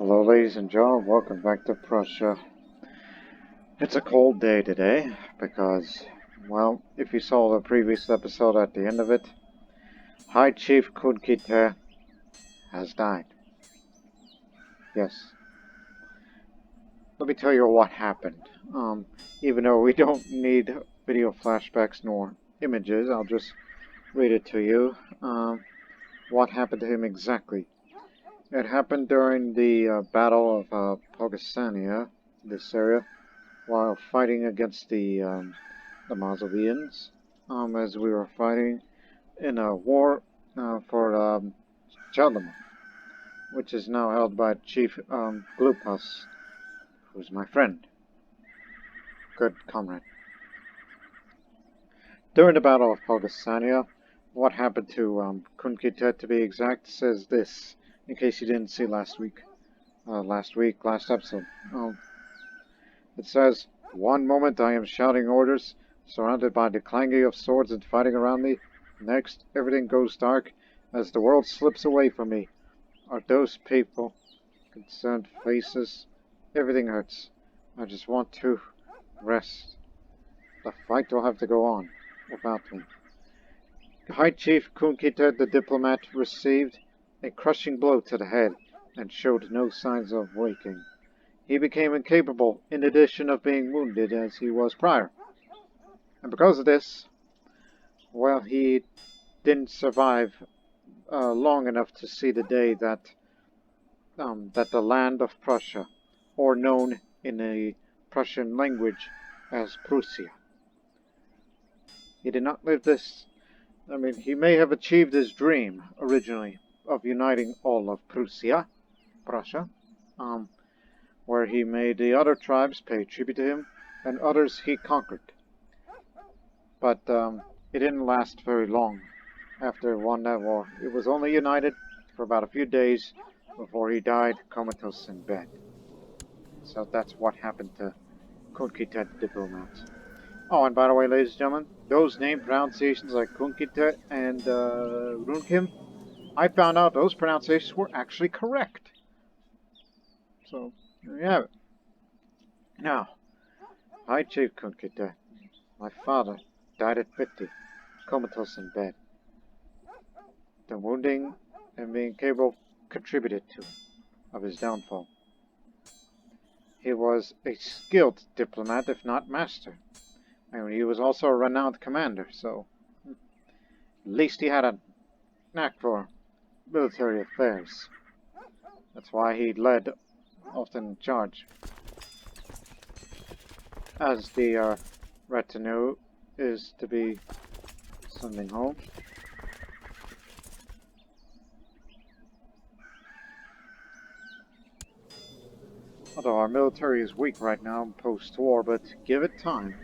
Hello ladies and gentlemen, welcome back to Prussia. It's a cold day today because, well, if you saw the previous episode at the end of it, High Chief Kunkite has died. Yes. Let me tell you what happened. Even though we don't need video flashbacks nor images, I'll just read it to you. What happened to him exactly. It happened during the Battle of Pogosania, this area, while fighting against the Mazovians, as we were fighting in a war for Diplomat, which is now held by Chief Glupas, who's my friend. Good comrade. During the Battle of Pogosania, what happened to Kunkite, to be exact, says this. In case you didn't see last episode. It says, "One moment I am shouting orders, surrounded by the clanging of swords and fighting around me. Next, everything goes dark as the world slips away from me. Are those people? Concerned faces. Everything hurts. I just want to rest. The fight will have to go on without me." High Chief Kunkite, the diplomat, received a crushing blow to the head, and showed no signs of waking. He became incapable, in addition of being wounded as he was prior. And because of this, well, he didn't survive long enough to see the day that the land of Prussia, or known in the Prussian language as Prussia. He did not live this. He may have achieved his dream originally of uniting all of Prussia, where he made the other tribes pay tribute to him, and others he conquered. But it didn't last very long after he won that war. It was only united for about a few days before he died comatose in bed. So that's what happened to Kunkite the Diplomat. Oh, and by the way, ladies and gentlemen, those name pronunciations like Kunkite and Runkym, I found out those pronunciations were actually correct. So, there you have it. Now, High Chief Kunkite, my father, died at 50, comatose in bed. The wounding and being capable contributed to of his downfall. He was a skilled diplomat, if not master. He was also a renowned commander, so at least he had a knack for military affairs. That's why he led, often in charge. As the retinue is to be sending home. Although our military is weak right now post-war, but give it time,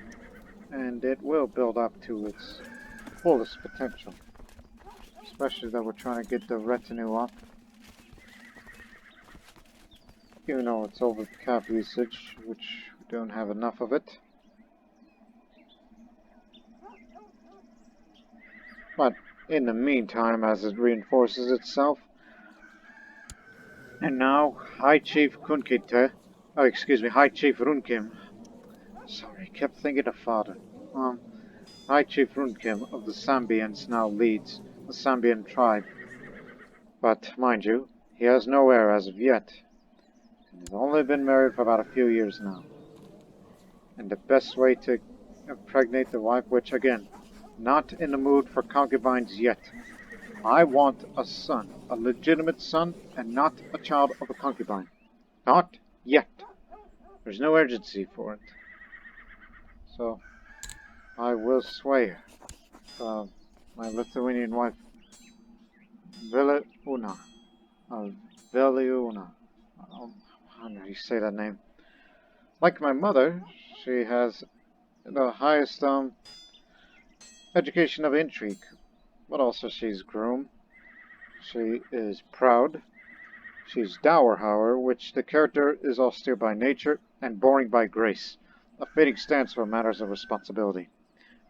and it will build up to its fullest potential. Especially that we're trying to get the retinue up. Even though it's over cap usage, which we don't have enough of it. But in the meantime, as it reinforces itself. And now, High Chief Kunkite, High Chief Runkym. Sorry, I kept thinking of father. High Chief Runkym of the Sambians now leads the Sambian Tribe. But, mind you, he has no heir as of yet, and has only been married for about a few years now. And the best way to impregnate the wife, which again, not in the mood for concubines yet. I want a son, a legitimate son, and not a child of a concubine. Not yet. There's no urgency for it. So, I will sway my Lithuanian wife, Veliuna. Veliuna. How do you say that name? Like my mother, she has the highest education of intrigue, but also she's groom. She is proud. She's dour, however, which the character is austere by nature and boring by grace, a fitting stance for matters of responsibility.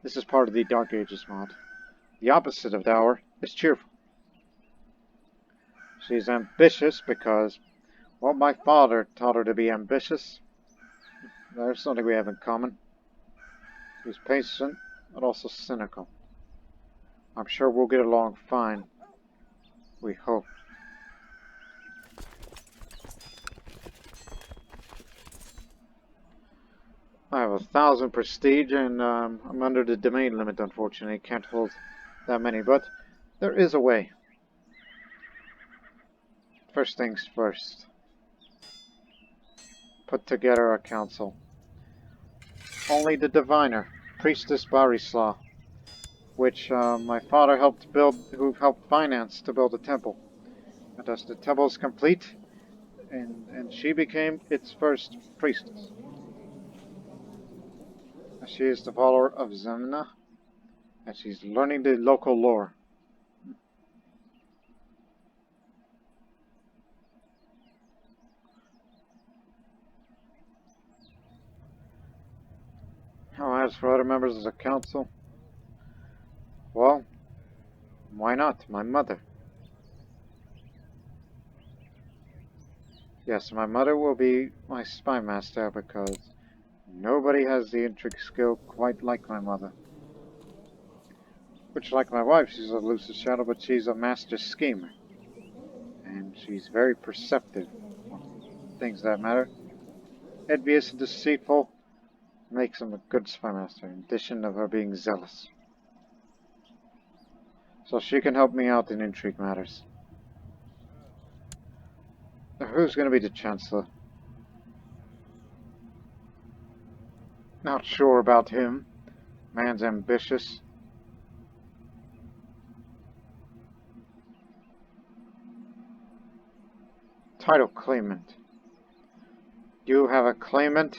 This is part of the Dark Ages mod. The opposite of dour is cheerful. She's ambitious because, Well, my father taught her to be ambitious. There's something we have in common. He's patient, but also cynical. I'm sure we'll get along fine. We hope. I have 1,000 prestige, and I'm under the domain limit, unfortunately. Can't hold that many, but there is a way. First things first. Put together a council. Only the diviner, Priestess Barislaw, which my father helped build, who helped finance to build a temple. And as the temple is complete, and she became its first priestess. She is the follower of Zemna, and she's learning the local lore. As for other members of the council, well, why not? My mother. Yes, my mother will be my spy master because nobody has the intrigue skill quite like my mother. Which, like my wife, she's a Lucis Shadow, but she's a master schemer. And she's very perceptive on things that matter. Envious and deceitful makes him a good spy master, in addition of her being zealous. So she can help me out in intrigue matters. Now, who's going to be the Chancellor? Not sure about him. Man's ambitious. Title claimant. You have a claimant?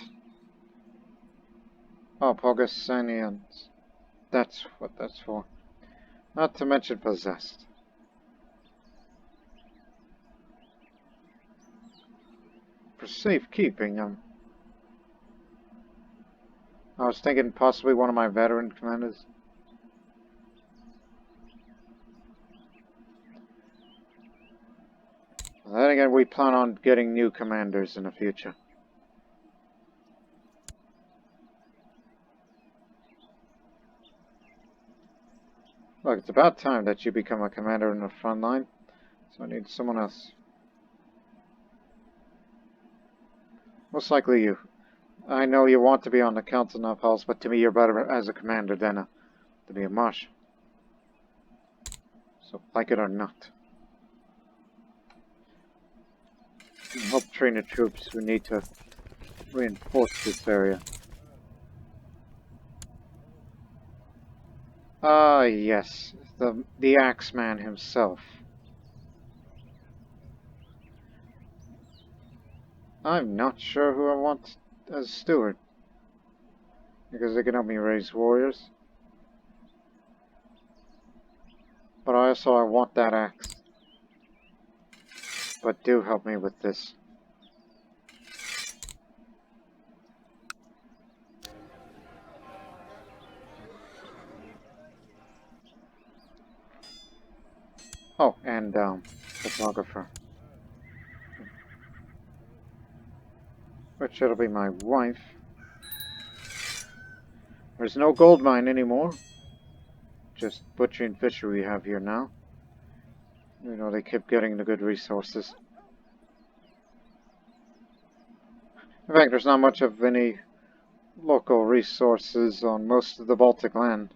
Oh, Pogasanians. That's what that's for. Not to mention possessed. For safekeeping, I was thinking possibly one of my veteran commanders. Then again, we plan on getting new commanders in the future. Look, it's about time that you become a commander in the front line, so I need someone else. Most likely you. I know you want to be on the council now, pals, but to me you're better as a commander than to be a marshal. So, like it or not. Help train the troops. We need to reinforce this area. Ah, yes. The Axeman himself. I'm not sure who I want as steward. Because they can help me raise warriors. But I want that axe. But do help me with this. Oh, and photographer. Which it'll be my wife. There's no gold mine anymore. Just butchery and fishery we have here now. You know, they keep getting the good resources. In fact, there's not much of any local resources on most of the Baltic land.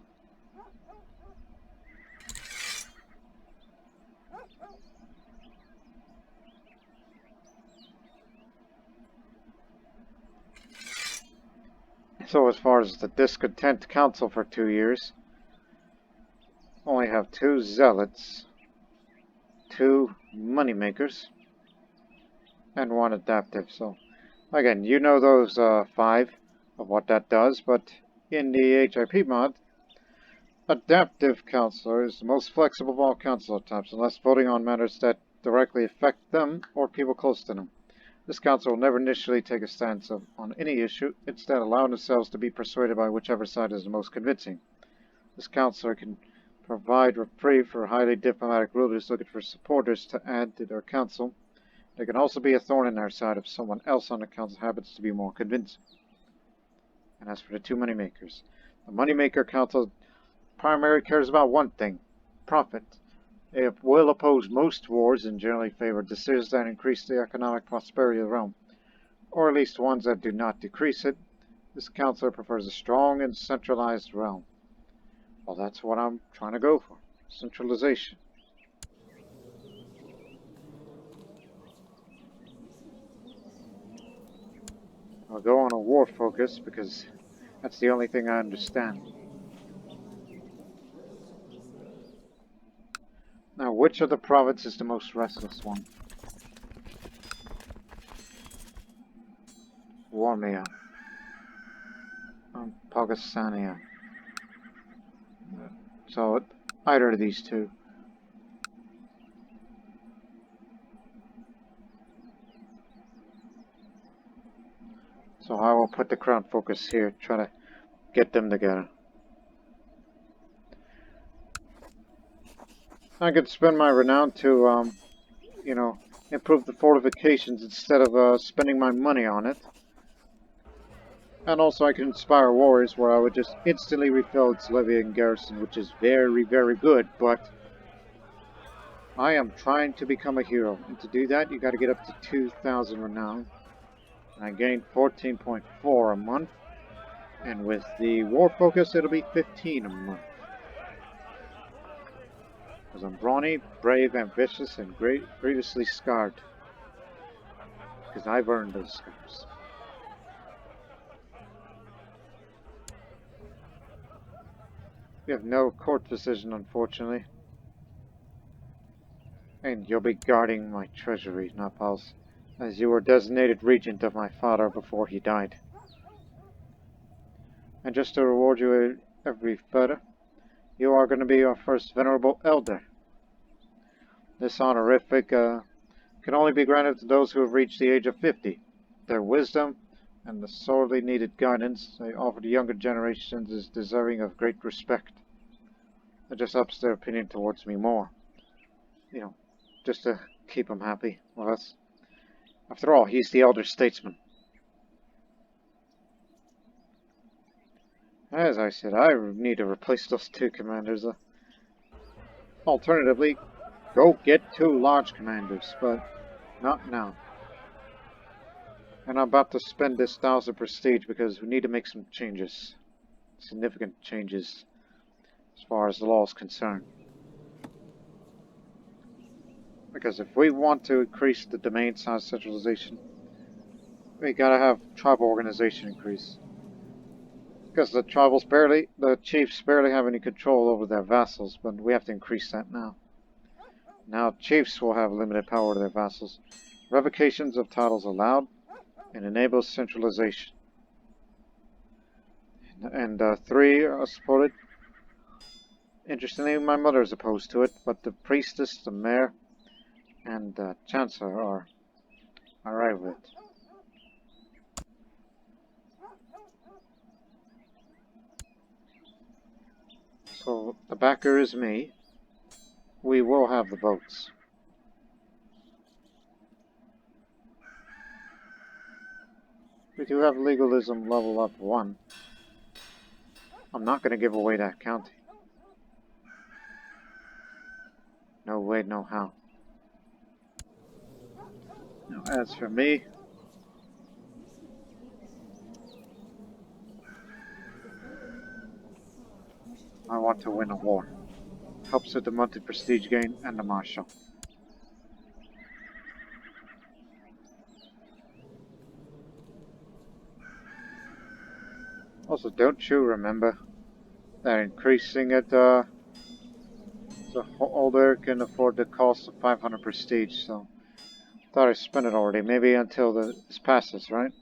So as far as the discontent council for 2 years, only have 2 zealots, 2 moneymakers, and 1 adaptive. So again, you know those 5 of what that does, but in the HIP mod, adaptive counselor is the most flexible of all counselor types, unless voting on matters that directly affect them or people close to them. This council will never initially take a stance on any issue, instead allowing themselves to be persuaded by whichever side is the most convincing. This councillor can provide reprieve for highly diplomatic rulers looking for supporters to add to their council, They can also be a thorn in our side if someone else on the council happens to be more convincing. And as for the two moneymakers, the moneymaker council primarily cares about one thing: profit. They will oppose most wars and generally favor decisions that increase the economic prosperity of the realm, or at least ones that do not decrease it. This councilor prefers a strong and centralized realm. Well, that's what I'm trying to go for. Centralization. I'll go on a war focus because that's the only thing I understand. Now, which of the provinces is the most restless one? Warmia. Pogosania. So, either of these two. So I will put the crown focus here, try to get them together. I could spend my renown to, you know, improve the fortifications instead of spending my money on it. And also I can inspire warriors where I would just instantly refill its levy and garrison, which is very, very good, but I am trying to become a hero. And to do that, you gotta get up to 2,000 renown. And I gain 14.4 a month. And with the war focus, it'll be 15 a month. Because I'm brawny, brave, ambitious, and grievously scarred. Because I've earned those scars. We have no court decision, unfortunately. And you'll be guarding my treasury, Napals, as you were designated regent of my father before he died. And just to reward you every further, you are going to be our first venerable elder. This honorific can only be granted to those who have reached the age of 50. Their wisdom and the sorely needed guidance they offer to younger generations is deserving of great respect. It just ups their opinion towards me more. You know, just to keep them happy with us. After all, he's the elder statesman. As I said, I need to replace those two commanders. Alternatively, go get 2 large commanders, but not now. And I'm about to spend this 1,000 prestige because we need to make some changes. Significant changes as far as the law is concerned. Because if we want to increase the domain size centralization, we gotta have tribal organization increase. Because the chiefs barely have any control over their vassals, but we have to increase that now. Now chiefs will have limited power over their vassals. Revocations of titles allowed, and enables centralization. And 3 are supported. Interestingly, my mother is opposed to it, but the priestess, the mayor, and the chancellor are alright with it. So the backer is me. We will have the votes. We do have legalism level up 1. I'm not going to give away that county. No way, no how. Now, as for me, I want to win a war. Helps with the monthly prestige gain and the martial. Also, don't you remember that increasing it, the holder can afford the cost of 500 prestige, so thought I spent it already. Maybe until this passes, right?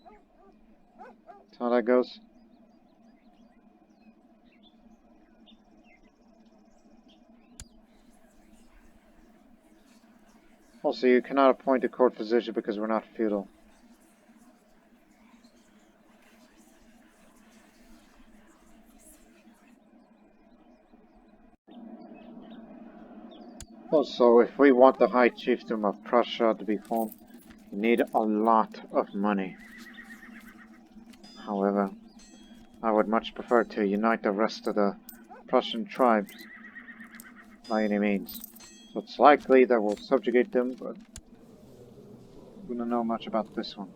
That's how that goes. Also, you cannot appoint a court physician because we're not feudal. Also, if we want the High Chiefdom of Prussia to be formed, You need a lot of money. However, I would much prefer to unite the rest of the Prussian tribes by any means. So it's likely that we'll subjugate them, but we don't know much about this one.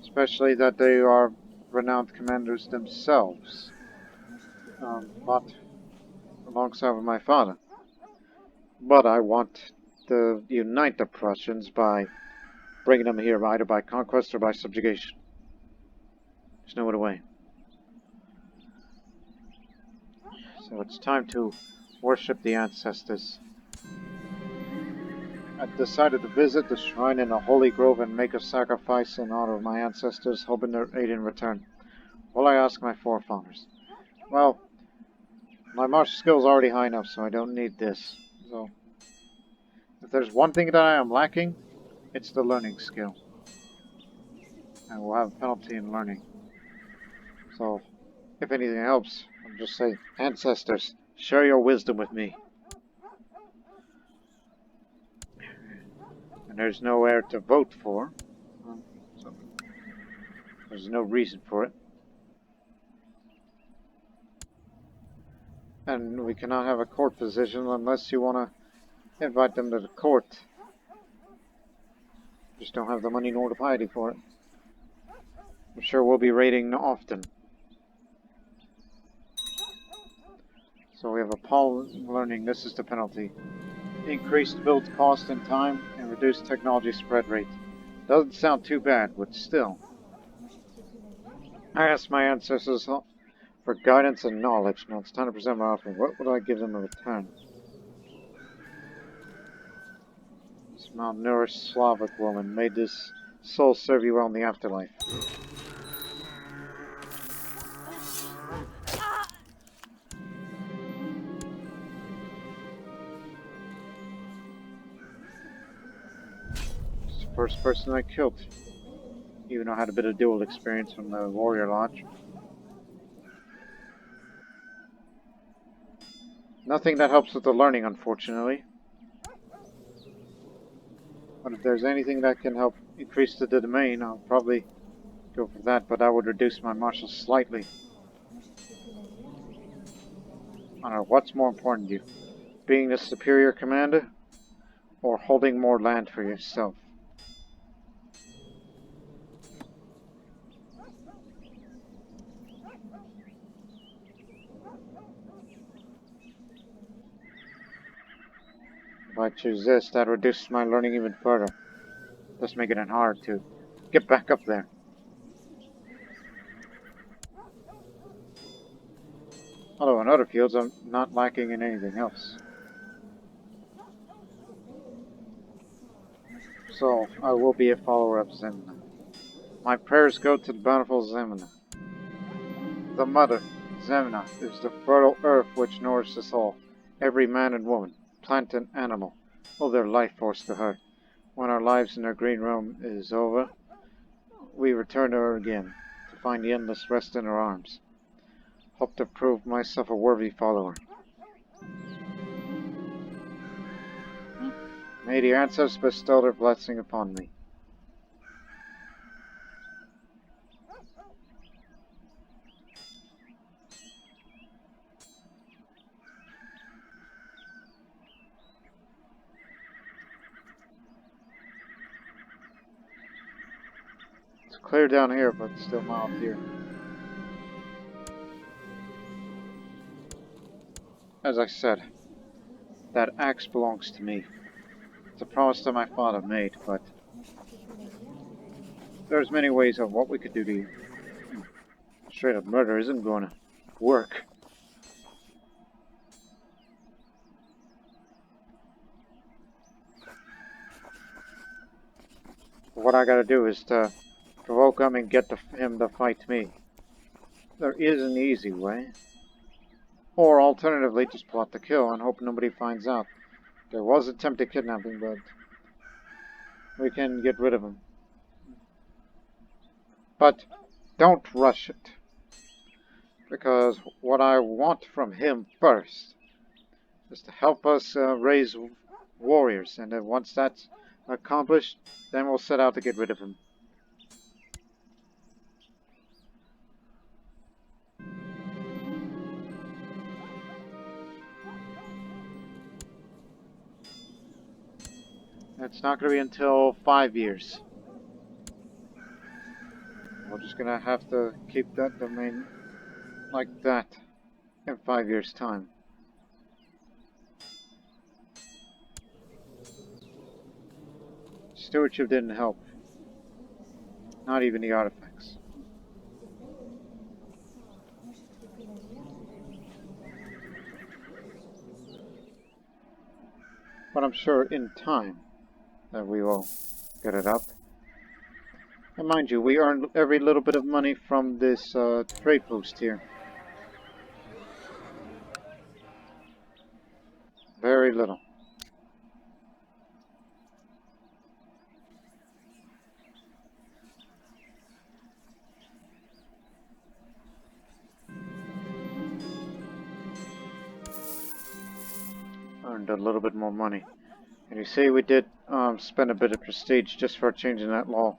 Especially that they are renowned commanders themselves. Fought alongside with my father. But I want to unite the Prussians by bringing them here either by conquest or by subjugation. There's no other way. So it's time to worship the ancestors. I decided to visit the shrine in a holy grove and make a sacrifice in honor of my ancestors, hoping their aid in return. Will I ask my forefathers? Well, my martial skill is already high enough, so I don't need this. So, if there's one thing that I am lacking, it's the learning skill. And we'll have a penalty in learning. So, if anything helps, I'll just say, ancestors, share your wisdom with me. And there's no heir to vote for, so there's no reason for it. And we cannot have a court position unless you want to invite them to the court. Just don't have the money nor the piety for it. I'm sure we'll be raiding often. So we have a Paul learning. This is the penalty. Increased build cost and time and reduced technology spread rate. Doesn't sound too bad, but still. I asked my ancestors for guidance and knowledge. Now it's time to present my offering. What would I give them in return? This malnourished Slavic woman. May this soul serve you well in the afterlife. It's the first person I killed. Even though I had a bit of duel experience from the Warrior Lodge. Nothing that helps with the learning, unfortunately. But if there's anything that can help increase the domain, I'll probably go for that, but that would reduce my martial slightly. I don't know, what's more important to you? Being the superior commander, or holding more land for yourself? If I choose this, that reduces my learning even further. Thus making it hard to get back up there. Although in other fields, I'm not lacking in anything else. So, I will be a follower of Zemna. My prayers go to the bountiful Zemna. The mother, Zemna, is the fertile earth which nourishes us all. Every man and woman, plant and animal, owe their life force to her. When our lives in her green realm is over, we return to her again, to find the endless rest in her arms. Hope to prove myself a worthy follower. May the ancestors bestow their blessing upon me. It's clear down here, but still mild here. As I said, that axe belongs to me. It's a promise that my father made, but there's many ways of what we could do to you. Straight up murder isn't going to work. What I gotta do is to provoke him and get him to fight me. There is an easy way. Or alternatively, just plot the kill and hope nobody finds out. There was attempted kidnapping, but we can get rid of him. But don't rush it. Because what I want from him first is to help us raise warriors. And then once that's accomplished, then we'll set out to get rid of him. It's not going to be until 5 years. We're just going to have to keep that domain like that in 5 years' time. Stewardship didn't help. Not even the artifacts. But I'm sure in time that we will get it up. And mind you, we earned every little bit of money from this trade post here. Very little. Earned a little bit more money. And you see, we did spend a bit of prestige just for changing that law.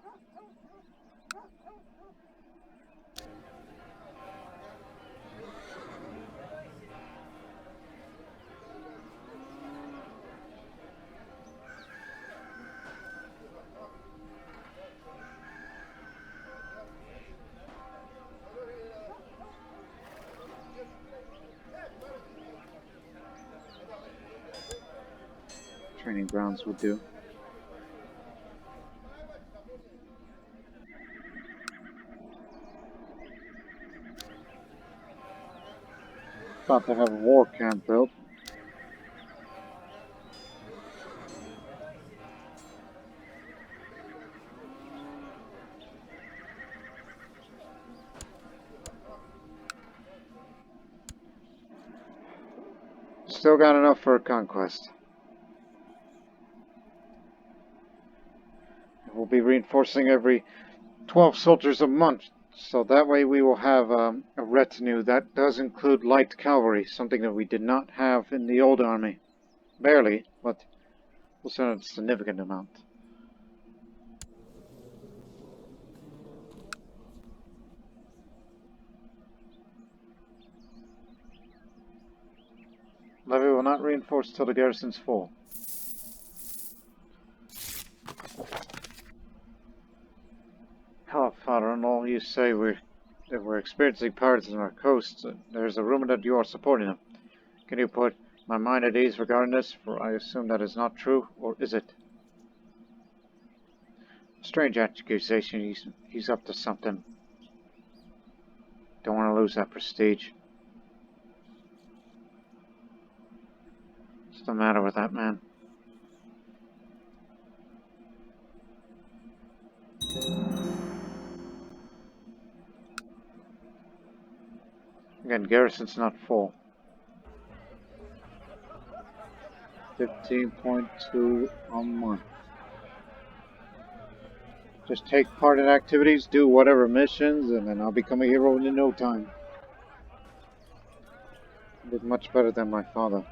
Training grounds would do. About to have a war camp built. Still got enough for a conquest. We'll be reinforcing every 12 soldiers a month, so that way we will have a retinue that does include light cavalry, something that we did not have in the old army. Barely, but we'll send a significant amount. Levy will not reinforce till the garrison's full. Oh, father-in-law, you say that we're experiencing pirates on our coast. There's a rumor that you are supporting them. Can you put my mind at ease regarding this? For I assume that is not true, or is it? Strange accusation. He's up to something. Don't want to lose that prestige. What's the matter with that man? Again, garrison's not full. 15.2 a month. Just take part in activities, do whatever missions, and then I'll become a hero in no time. I did much better than my father.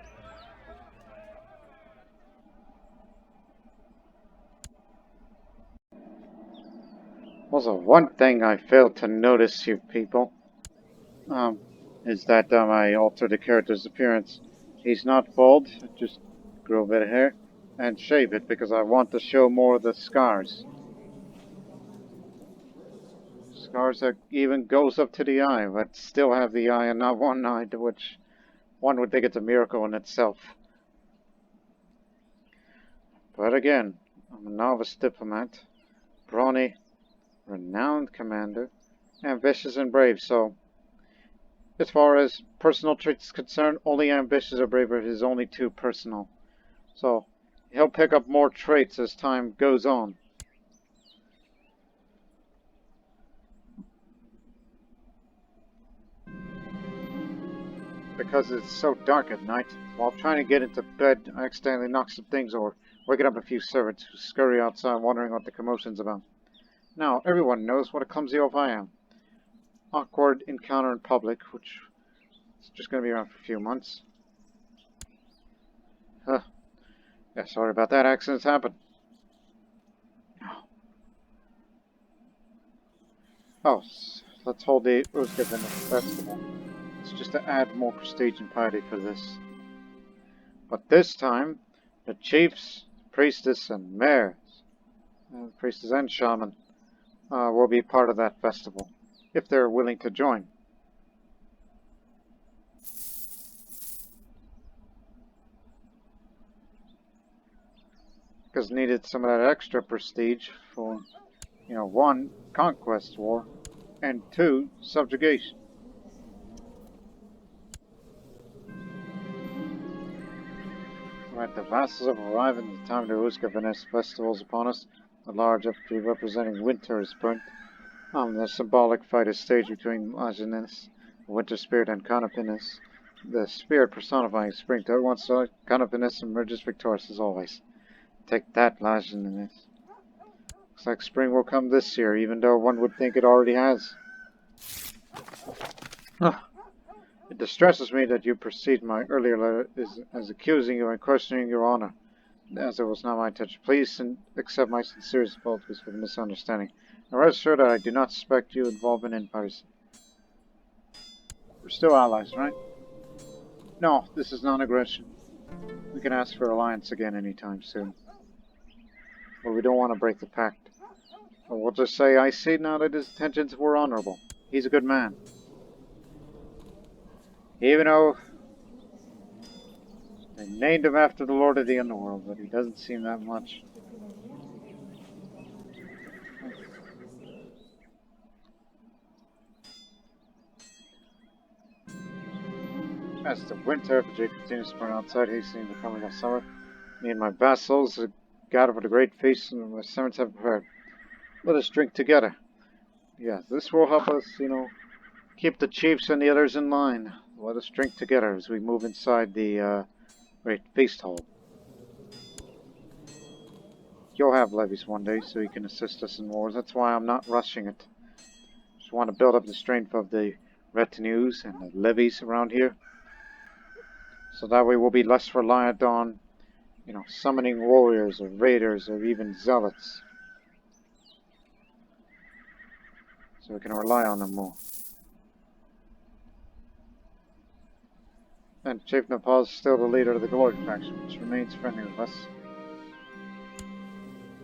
Also, one thing I failed to notice, you people, is that I altered the character's appearance. He's not bald, just grow a bit of hair, and shave it because I want to show more of the scars. Scars that even goes up to the eye, but still have the eye and not one eye, to which one would think it's a miracle in itself. But again, I'm a novice diplomat, brawny, renowned commander, ambitious and brave, so as far as personal traits is concerned, only ambitious or braver is only too personal. So he'll pick up more traits as time goes on. Because it's so dark at night, while trying to get into bed, I accidentally knock some things over, waking up a few servants who scurry outside wondering what the commotion's about. Now, everyone knows what a clumsy oaf I am. Awkward encounter in public, which is just going to be around for a few months. Huh. Yeah, sorry about that. Accidents happen. Oh, let's hold the Uzgavin festival. It's just to add more prestige and piety for this. But this time, the chiefs, priestess, and mayors, priestess and shaman, will be part of that festival, if they're willing to join. Because needed some of that extra prestige for, one, conquest war, and two, subjugation. Right, the vassals have arrived and the time of the Uzgavines festival is upon us. A large effigy representing winter is burnt. The symbolic fight is staged between Lajeunesse, the winter spirit, and Canopinus, the spirit personifying spring. To once Canopinus emerges victorious as always. Take that, Lajeunesse. Looks like spring will come this year, even though one would think it already has. It distresses me that you precede my earlier letter as accusing you and questioning your honor, as it was not my intention. Please accept my sincerest apologies for the misunderstanding. Now rest assured that I do not suspect you involvement in piracy. We're still allies, right? No, this is non-aggression. We can ask for alliance again anytime soon. But we don't want to break the pact. But we'll just say I see now that his intentions were honorable. He's a good man. Even though they named him after the Lord of the Underworld, but he doesn't seem that much. As the winter effigy continues to burn outside, hastening the coming of summer, me and my vassals gather for the great feast and my servants have prepared. Let us drink together. Yes, this will help us, keep the chiefs and the others in line. Let us drink together as we move inside the great feast hall. You'll have levies one day, so you can assist us in wars. That's why I'm not rushing it. Just want to build up the strength of the retinues and the levies around here. So that way we'll be less reliant on, summoning warriors or raiders or even zealots. So we can rely on them more. And Chief Nepal is still the leader of the Glory faction, which remains friendly with us.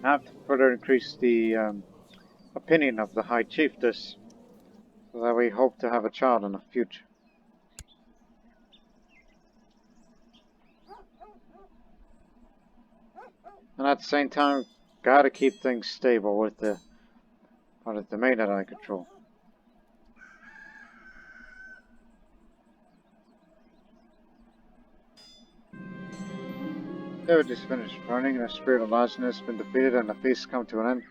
I have to further increase the opinion of the High Chiefess, so that we hope to have a child in the future. And at the same time, gotta keep things stable with the part of the domain that I control. They were just finished burning, and the spirit of Lajeunesse has been defeated, and the feast come to an end.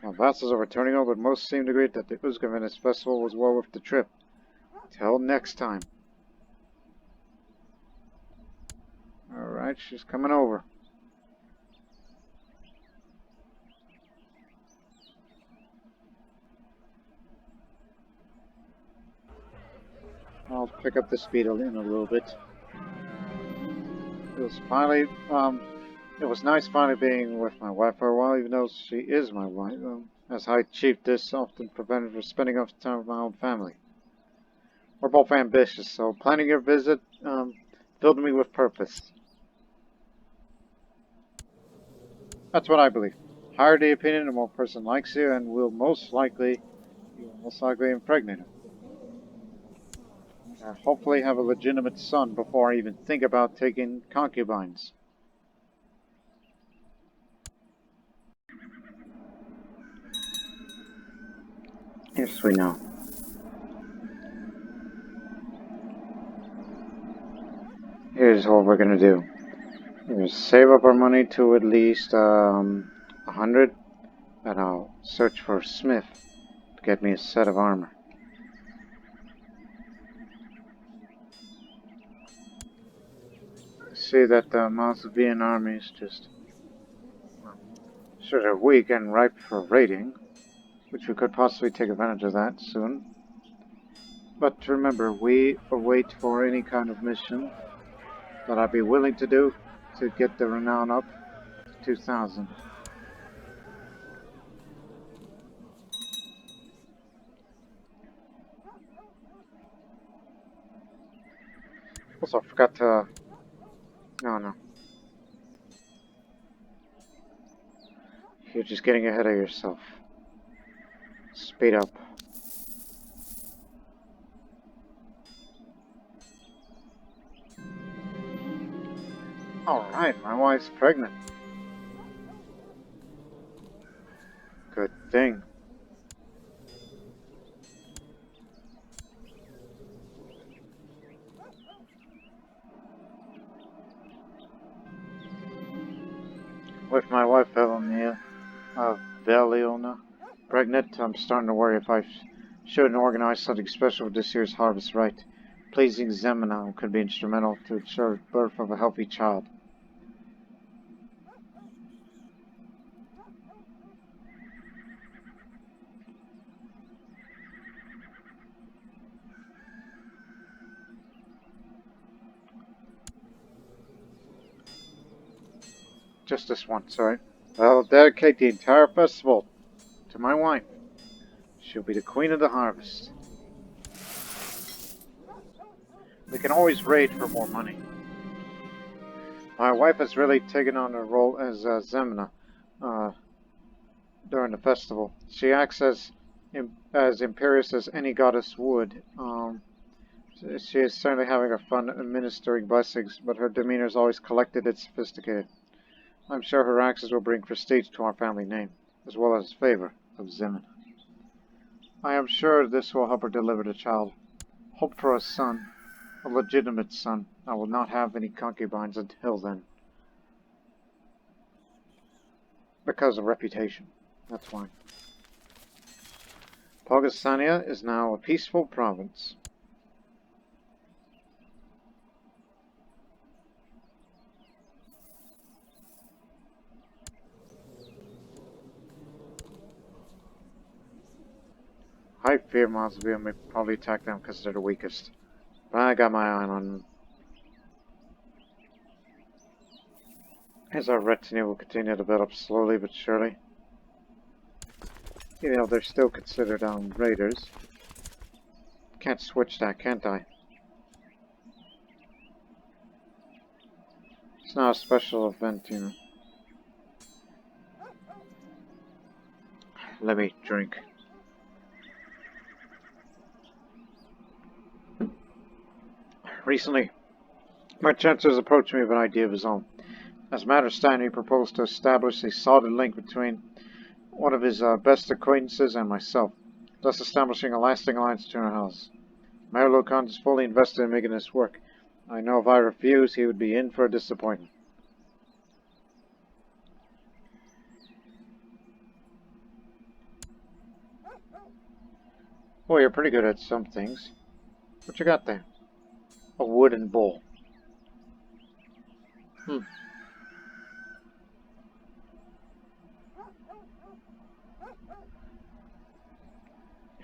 My vassals are returning home, but most seem to agree that the Uzgavines festival was well worth the trip. Till next time. Alright, she's coming over. I'll pick up the speed in a little bit. It was finally, it was nice finally being with my wife for a while, even though she is my wife. As High Chief, this often prevented her spending enough time with my own family. We're both ambitious, so planning your visit filled me with purpose. That's what I believe. Higher the opinion, the more a person likes you, and will most likely impregnate her. Hopefully have a legitimate son before I even think about taking concubines. Yes, we know. Here's what we're gonna do. We're gonna save up our money to at least 100, and I'll search for a smith to get me a set of armor. See that the Malsavian army is just sort of weak and ripe for raiding, which we could possibly take advantage of that soon. But remember, we await for any kind of mission that I'd be willing to do to get the renown up to 2,000. Also, I forgot to... No. You're just getting ahead of yourself. Speed up. Alright, my wife's pregnant. Good thing. With my wife, Veliona, pregnant, I'm starting to worry if I shouldn't organize something special with this year's harvest right. Pleasing Zemina could be instrumental to ensure the birth of a healthy child. Just this once, alright? I'll dedicate the entire festival to my wife. She'll be the queen of the harvest. We can always raid for more money. My wife has really taken on a role as Zemina during the festival. She acts as imperious as any goddess would. She is certainly having her fun administering blessings, but her demeanor is always collected and sophisticated. I'm sure her actions will bring prestige to our family name, as well as favor of Zemina. I am sure this will help her deliver the child. Hope for a son, a legitimate son. I will not have any concubines until then. Because of reputation. That's why. Pogosania is now a peaceful province. I fear Mosby may probably attack them because they're the weakest. But I got my eye on them. As our retinue will continue to build up slowly but surely. You know, they're still considered raiders. Can't switch that, can't I? It's not a special event, you know. Let me drink. Recently, my chancellor's approached me with an idea of his own. As a matter of stand, he proposed to establish a solid link between one of his best acquaintances and myself, thus establishing a lasting alliance between our houses. Mayor Lokan is fully invested in making this work. I know if I refuse, he would be in for a disappointment. Well, you're pretty good at some things. What you got there? A wooden bowl.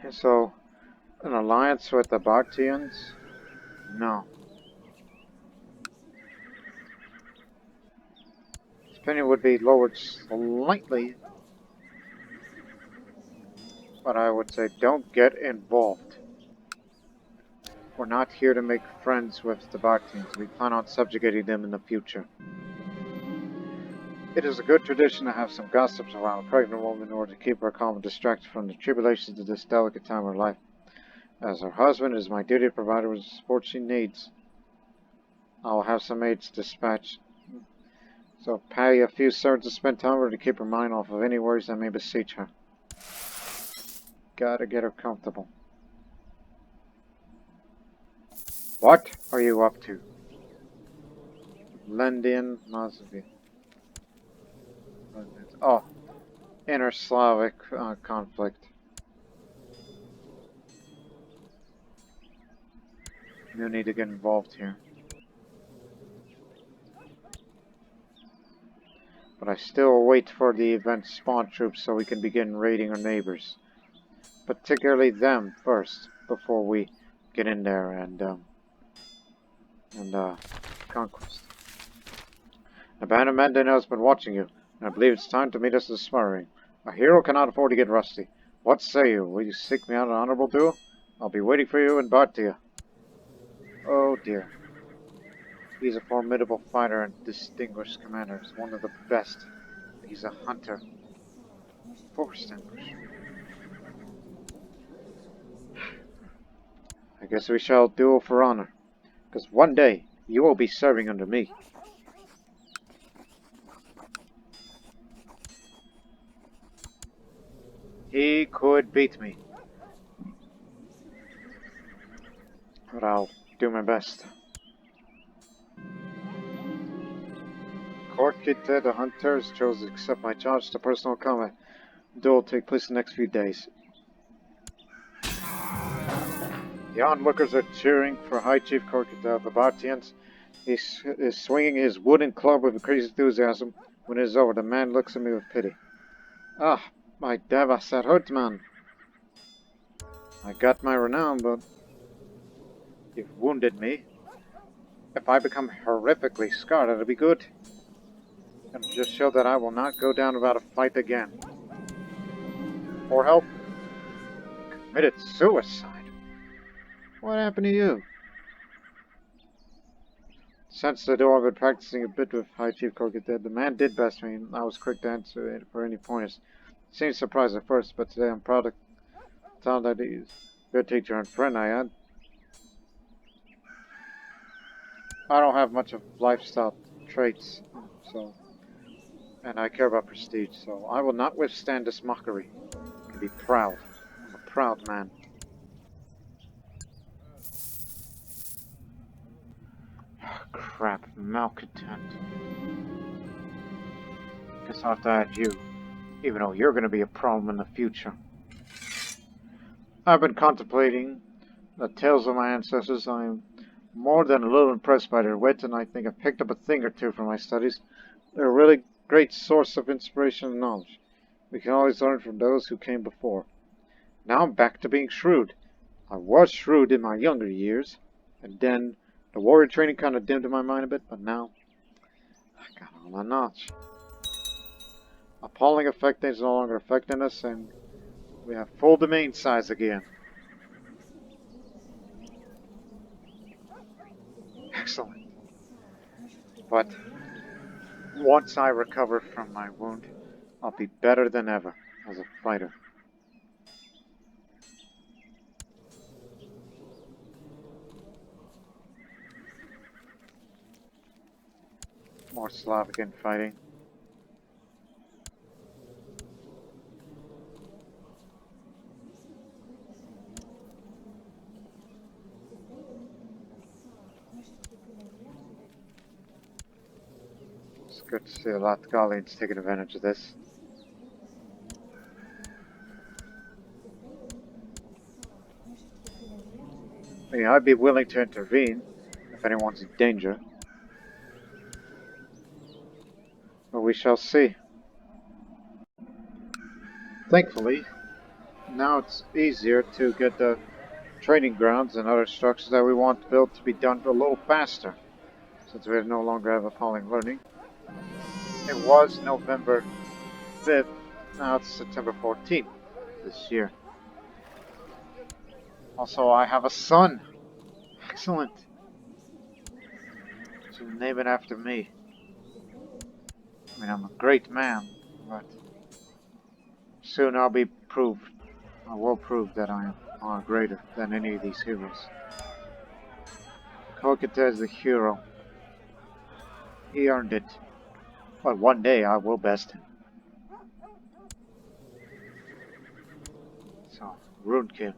So, an alliance with the Bactrians? No. Opinion would be lowered slightly, but I would say don't get involved. We're not here to make friends with the Bactrians. We plan on subjugating them in the future. It is a good tradition to have some gossips around a pregnant woman in order to keep her calm and distracted from the tribulations of this delicate time of her life. As her husband, it is my duty to provide her with the support she needs. I will have some aides dispatched. So pay a few servants to spend time with her to keep her mind off of any worries that may beseech her. Gotta get her comfortable. What are you up to? Lendian Mazovia. Oh, inter-Slavic conflict. You need to get involved here. But I still wait for the event spawn troops so we can begin raiding our neighbors. Particularly them first, before we get in there and conquest. The Band of Medeina has been watching you, and I believe it's time to meet us at the sparring. A hero cannot afford to get rusty. What say you? Will you seek me out an honorable duel? I'll be waiting for you in Bartia. Oh dear. He's a formidable fighter and distinguished commander. He's one of the best. He's a hunter. Forced ambush. I guess we shall duel for honor. Because one day, you will be serving under me. He could beat me. But I'll do my best. Kunkite, the hunters, chose to accept my challenge to personal combat. The duel will take place in the next few days. The onlookers are cheering for High Chief Kunkite. The Bartians is swinging his wooden club with crazy enthusiasm. When it is over, the man looks at me with pity. Ah, my devas, that hurt, man. I got my renown, but you've wounded me. If I become horrifically scarred, it'll be good. It'll just show that I will not go down without a fight again. For help? Committed suicide? What happened to you? Since the door, I've been practicing a bit with High Chief Kunkite. The man did best me, and I was quick to answer it for any pointers. Seemed surprised at first, but today I'm proud to tell that he's a good teacher and friend I had. I don't have much of lifestyle traits, and I care about prestige, so I will not withstand this mockery. I can be proud. I'm a proud man. Crap, malcontent. Guess I'll have to add you, even though you're going to be a problem in the future. I've been contemplating the tales of my ancestors. I am more than a little impressed by their wit, and I think I've picked up a thing or two from my studies. They're a really great source of inspiration and knowledge. We can always learn from those who came before. Now I'm back to being shrewd. I was shrewd in my younger years, and then the warrior training kind of dimmed my mind a bit, but now I got on a notch. Appalling effect is no longer affecting us, and we have full domain size again. Excellent. But once I recover from my wound, I'll be better than ever as a fighter. More Slavic infighting. It's good to see a lot of Latgalians taking advantage of this. I mean, I'd be willing to intervene if anyone's in danger. But we shall see. Thankfully, now it's easier to get the training grounds and other structures that we want built to be done a little faster, since we no longer have appalling learning. It was November 5th, now it's September 14th this year. Also, I have a son. Excellent. To name it after me. I mean, I'm a great man, but soon I'll be proved. I will prove that I am far greater than any of these heroes. Kunkite is the hero. He earned it. But one day I will best him. So, Runkym.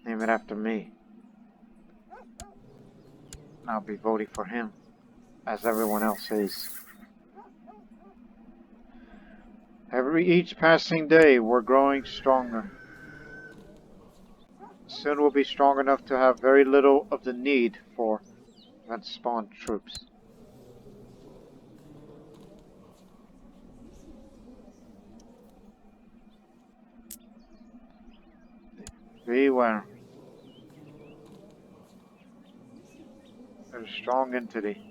Name it after me. And I'll be voting for him, as everyone else is. Each passing day, we're growing stronger. Soon we'll be strong enough to have very little of the need for spawn troops. Beware. They're a strong entity.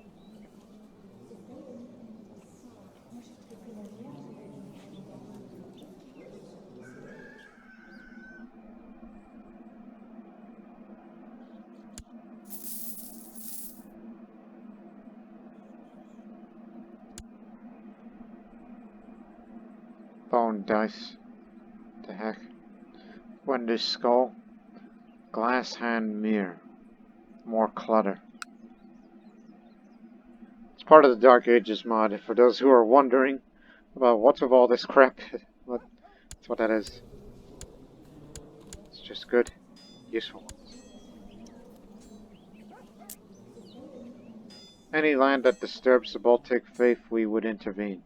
Bone dice. The heck? Wendy's skull. Glass hand mirror. More clutter. It's part of the Dark Ages mod, for those who are wondering about what's with all this crap. That's what that is. It's just good. Useful. Any land that disturbs the Baltic faith, we would intervene.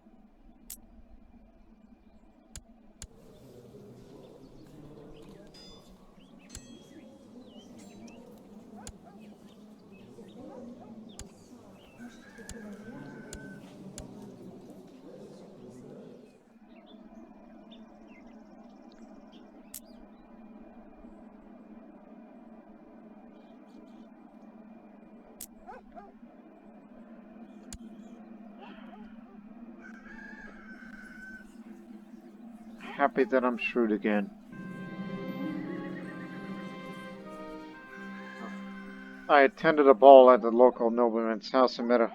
Happy that I'm shrewd again. I attended a ball at the local nobleman's house and met a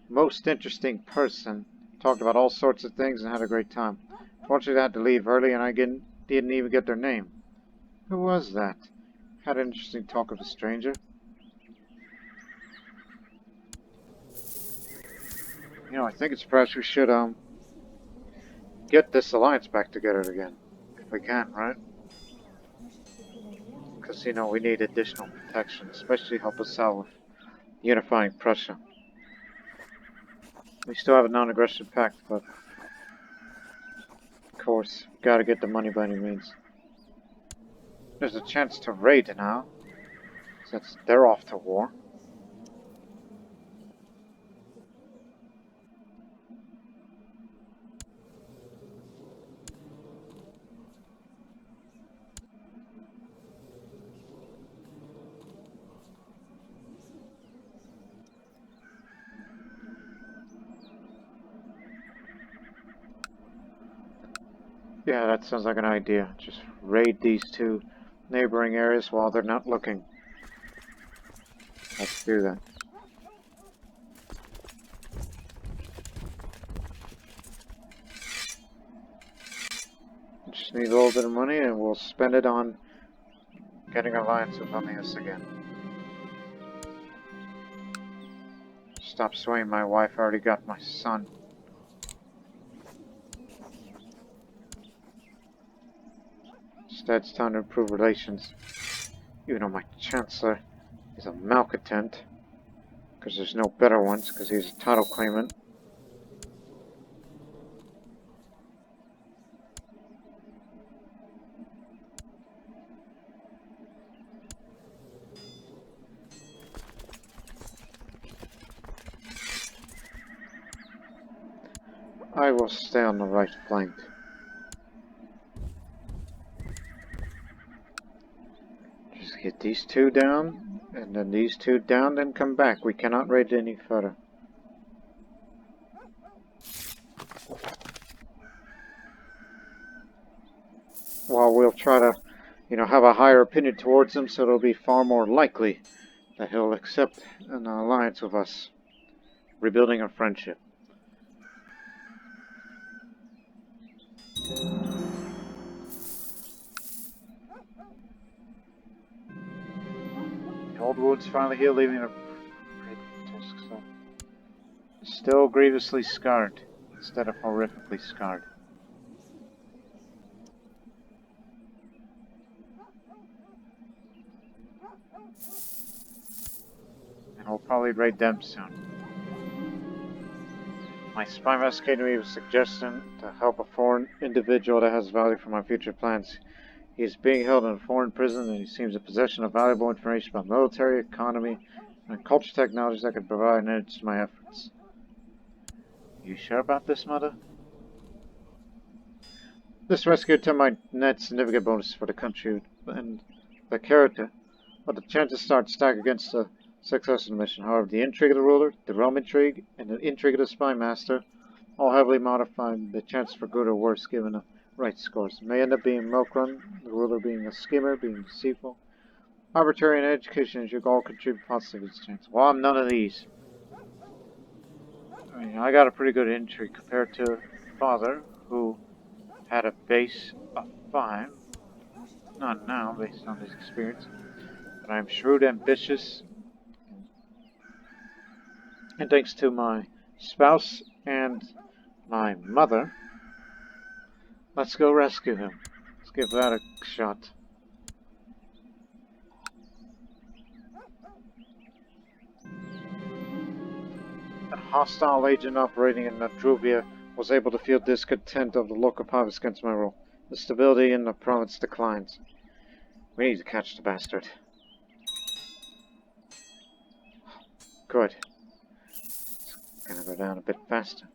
most interesting person. Talked about all sorts of things and had a great time. Fortunately, I had to leave early and I didn't even get their name. Who was that? Had an interesting talk with a stranger. You know, I think it's perhaps we should, get this alliance back together again. If we can, right? Because, you know, we need additional protection, especially help us out with unifying Prussia. We still have a non-aggression pact, but of course, gotta get the money by any means. There's a chance to raid now, since they're off to war. Yeah, that sounds like an idea. Just raid these two neighboring areas while they're not looking. Let's do that. Just need a little bit of money and we'll spend it on getting an alliance with Vilnius again. Stop swaying my wife, I already got my son. Instead, it's time to improve relations. Even though my chancellor is a malcontent, because there's no better ones, because he's a title claimant. I will stay on the right flank. Just get these two down, and then these two down, then come back. We cannot raid any further. Well, we'll try to, you know, have a higher opinion towards him, so it'll be far more likely that he'll accept an alliance with us. Rebuilding a friendship. The old wounds finally healed, leaving a still grievously scarred, instead of horrifically scarred. And we'll probably raid them soon. My spy master came to me with a suggestion to help a foreign individual that has value for my future plans. He is being held in a foreign prison and he seems in possession of valuable information about military, economy, and culture technologies that could provide an edge to my efforts. You sure about this, Mother? This rescue to my net significant bonus for the country and the character, but the chances start stack against the success of the mission. However, the intrigue of the ruler, the realm intrigue, and the intrigue of the spy master all heavily modify the chance for good or worse given the right scores. It may end up being milk run, the ruler being a schemer, being deceitful. Arbitrary and education should all contribute positively to this chance. Well, I'm none of these. I mean, I got a pretty good intrigue compared to father, who had a base of 5. Not now, based on this experience. But I'm shrewd, ambitious, and thanks to my spouse and my mother, let's go rescue him. Let's give that a shot. A hostile agent operating in Nadruvia was able to feel discontent of the local province against my rule. The stability in the province declines. We need to catch the bastard. Good. It's gonna go down a bit faster.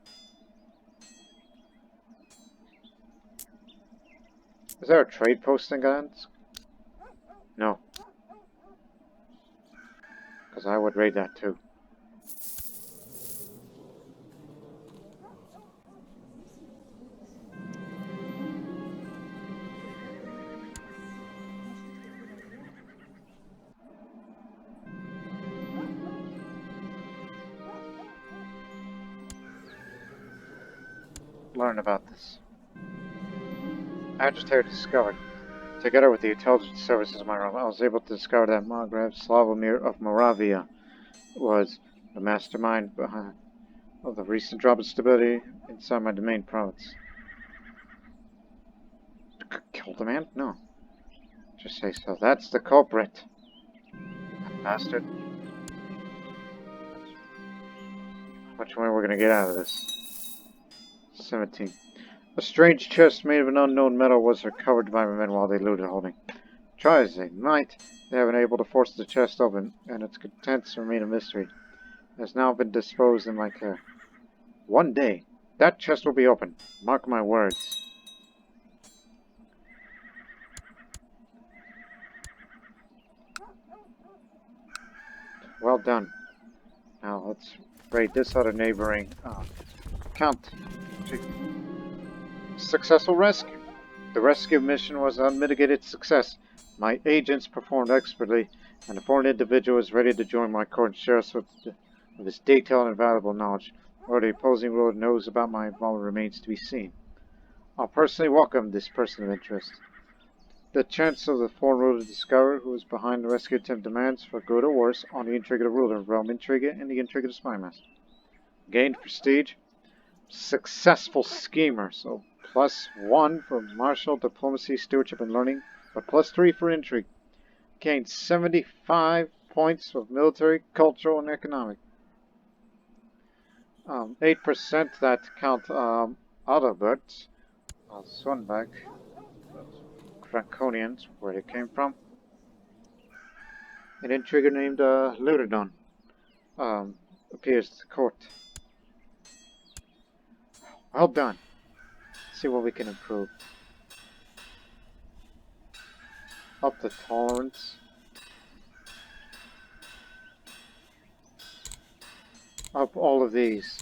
Is there a trade post in Gdansk? No. Because I would raid that too. Learn about this. Agitator discovered. Together with the intelligence services of my realm, I was able to discover that Margrave Slavomir of Moravia was the mastermind behind of the recent drop in stability inside my domain province. Kill the man? No. Just say so. That's the culprit. That bastard. How much money we're gonna get out of this? 17. A strange chest made of an unknown metal was recovered by my men while they looted holding. Try as they might, they have been able to force the chest open, and its contents remain a mystery. It has now been disposed in my care. One day, that chest will be open. Mark my words. Well done. Now let's raid this other neighboring count. Successful rescue. The rescue mission was an unmitigated success. My agents performed expertly, and a foreign individual is ready to join my court and share us with his detailed and valuable knowledge. Whether the opposing ruler knows about my involvement remains to be seen. I'll personally welcome this person of interest. The chance of the foreign ruler to discover who is behind the rescue attempt demands, for good or worse, on the intrigue of the ruler, realm intrigue, and the intrigue of the spy master. Gained prestige. Successful schemer, so +1 for martial, diplomacy, stewardship, and learning, but +3 for intrigue. Gained 75 points of military, cultural, and economic. 8% that count Adalbert, Swanberg, Draconians, where they came from. An intriguer named Ludodon appears at the court. Well done. Let's see what we can improve. Up the tolerance. Up all of these.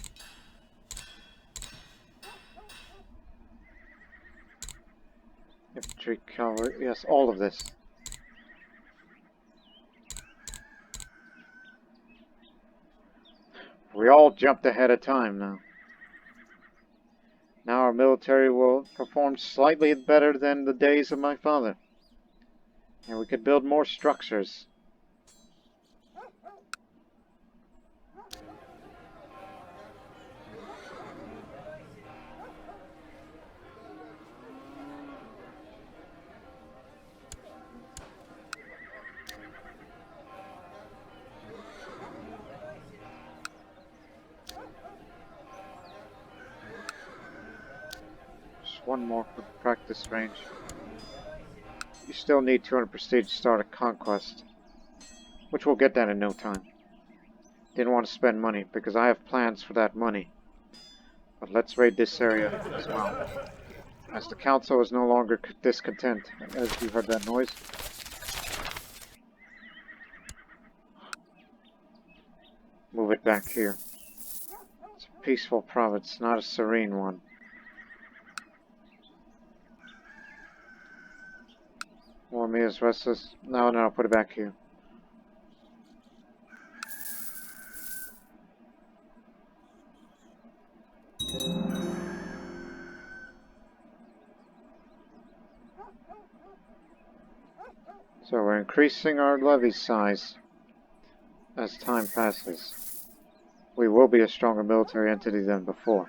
Infantry cavalry. Yes, all of this. We all jumped ahead of time now. Now our military will perform slightly better than the days of my father. And we could build more structures. One more for practice range. You still need 200 prestige to start a conquest, which we'll get that in no time. Didn't want to spend money because I have plans for that money. But let's raid this area as well. As the council is no longer discontent, as you heard that noise. Move it back here. It's a peaceful province, not a serene one. More me is restless. No, I'll put it back here. So we're increasing our levy size as time passes. We will be a stronger military entity than before.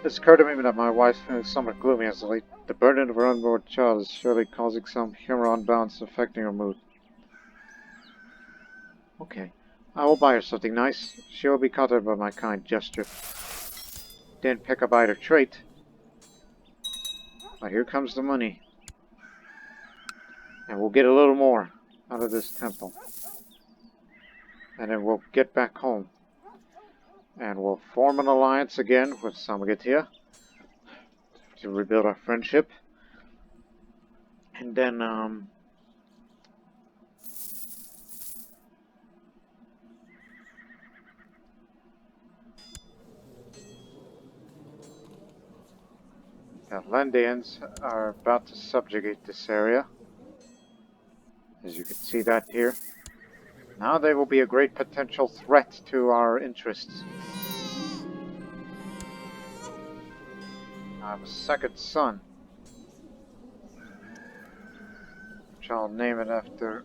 It's occurred to me that my wife is somewhat gloomy as of late. The burden of her unborn child is surely causing some humor unbalance affecting her mood. Okay, I will buy her something nice. She will be caught by my kind gesture. Didn't pick up either trait. But here comes the money. And we'll get a little more out of this temple. And then we'll get back home. And we'll form an alliance again with Sambian to rebuild our friendship. And then, the Lendians are about to subjugate this area. As you can see that here. Now they will be a great potential threat to our interests. I have a second son, which I'll name it after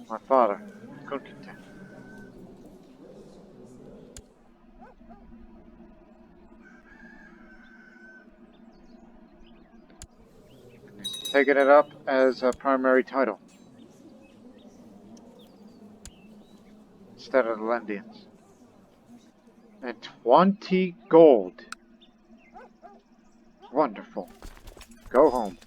my father, Kunkite. And he's taking it up as a primary title instead of the Lendians. And 20 gold. Wonderful. Go home.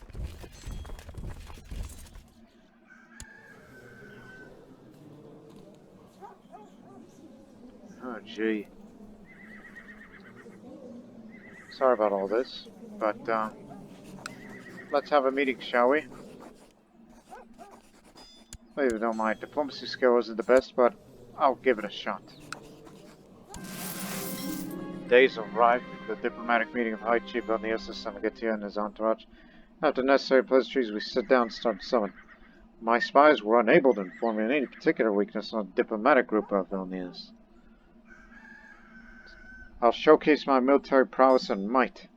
Oh, gee. Sorry about all this, but let's have a meeting, shall we? Even though my diplomacy skill isn't the best, but I'll give it a shot. Days arrived for the diplomatic meeting of High Chief on the Sambian and his entourage. After necessary pleasantries, we sit down and start the summit. My spies were unable to inform me of any particular weakness on the diplomatic group of Vilnius. I'll showcase my military prowess and might.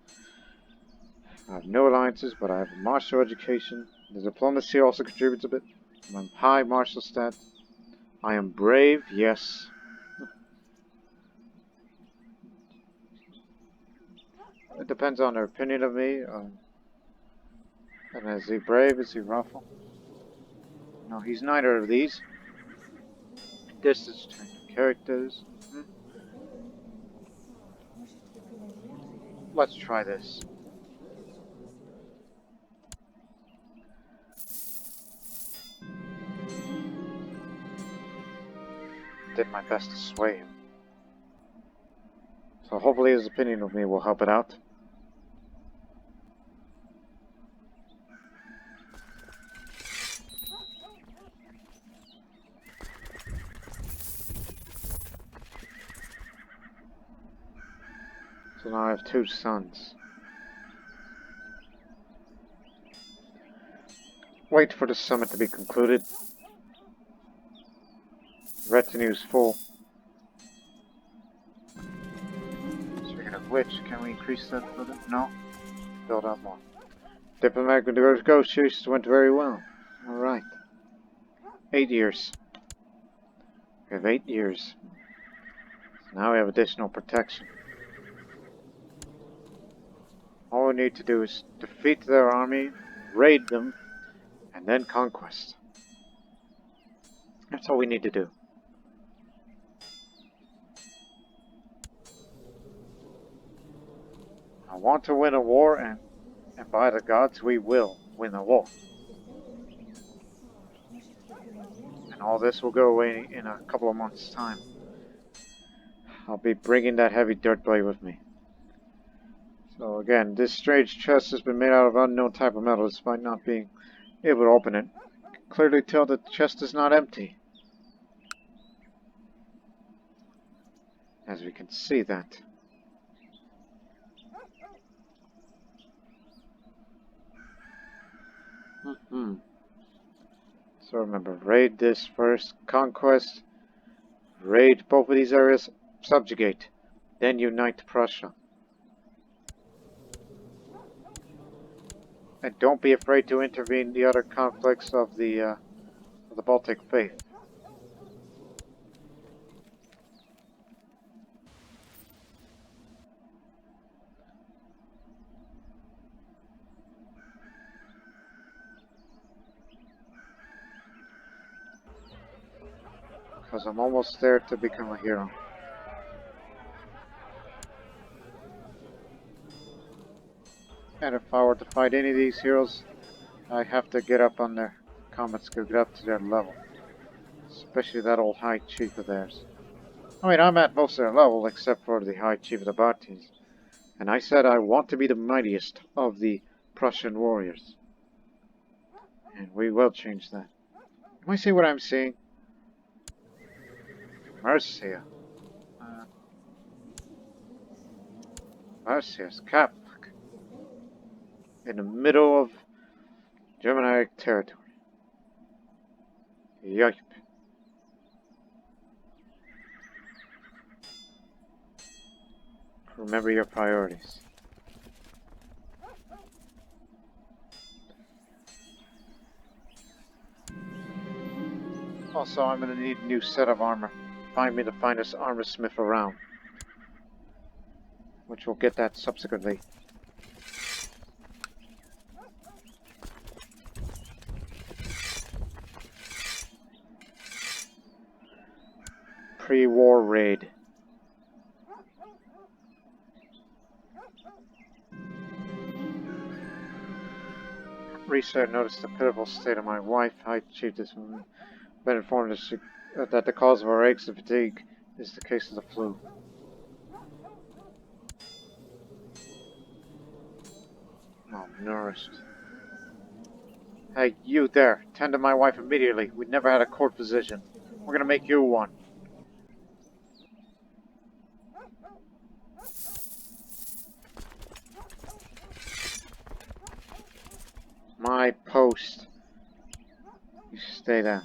I have no alliances, but I have a martial education. The diplomacy also contributes a bit. I'm high martial stat. I am brave, yes. It depends on their opinion of me. And is he brave? Is he ruffle? No, he's neither of these. Distance between characters. Let's try this. Did my best to sway him. So hopefully his opinion of me will help it out. So now I have 2 sons. Wait for the summit to be concluded. Retinue's full. Speaking of which, can we increase that further? No? Build up more. Diplomatic negotiations went very well. Alright. 8 years. We have 8 years. So now we have additional protection. All we need to do is defeat their army, raid them, and then conquest. That's all we need to do. I want to win a war, and by the gods, we will win a war. And all this will go away in a couple of months' time. I'll be bringing that heavy dirt blade with me. So again, this strange chest has been made out of unknown type of metal, despite not being able to open it. You can clearly tell that the chest is not empty. As we can see that. So remember, raid this first, conquest, raid both of these areas, subjugate, then unite Prussia. And don't be afraid to intervene in the other conflicts of the Baltic faith. Because I'm almost there to become a hero. And if I were to fight any of these heroes, I have to get up on their combat skill, get up to their level. Especially that old High Chief of theirs. I mean, I'm at most of their level, except for the High Chief of the Botines. And I said I want to be the mightiest of the Prussian warriors. And we will change that. Can I see what I'm seeing? Mercia. Mercia's Catholic. In the middle of Germanic territory. Yipe. Remember your priorities. Also, I'm going to need a new set of armor. Find me the finest armor smith around. Which will get that subsequently. Pre-war raid. Recently, I noticed the pitiful state of my wife. High Chief has been informed that the cause of her aches and fatigue is the case of the flu. Malnourished. Hey, you there! Tend to my wife immediately. We never had a court physician. We're gonna make you one. My post. You stay there.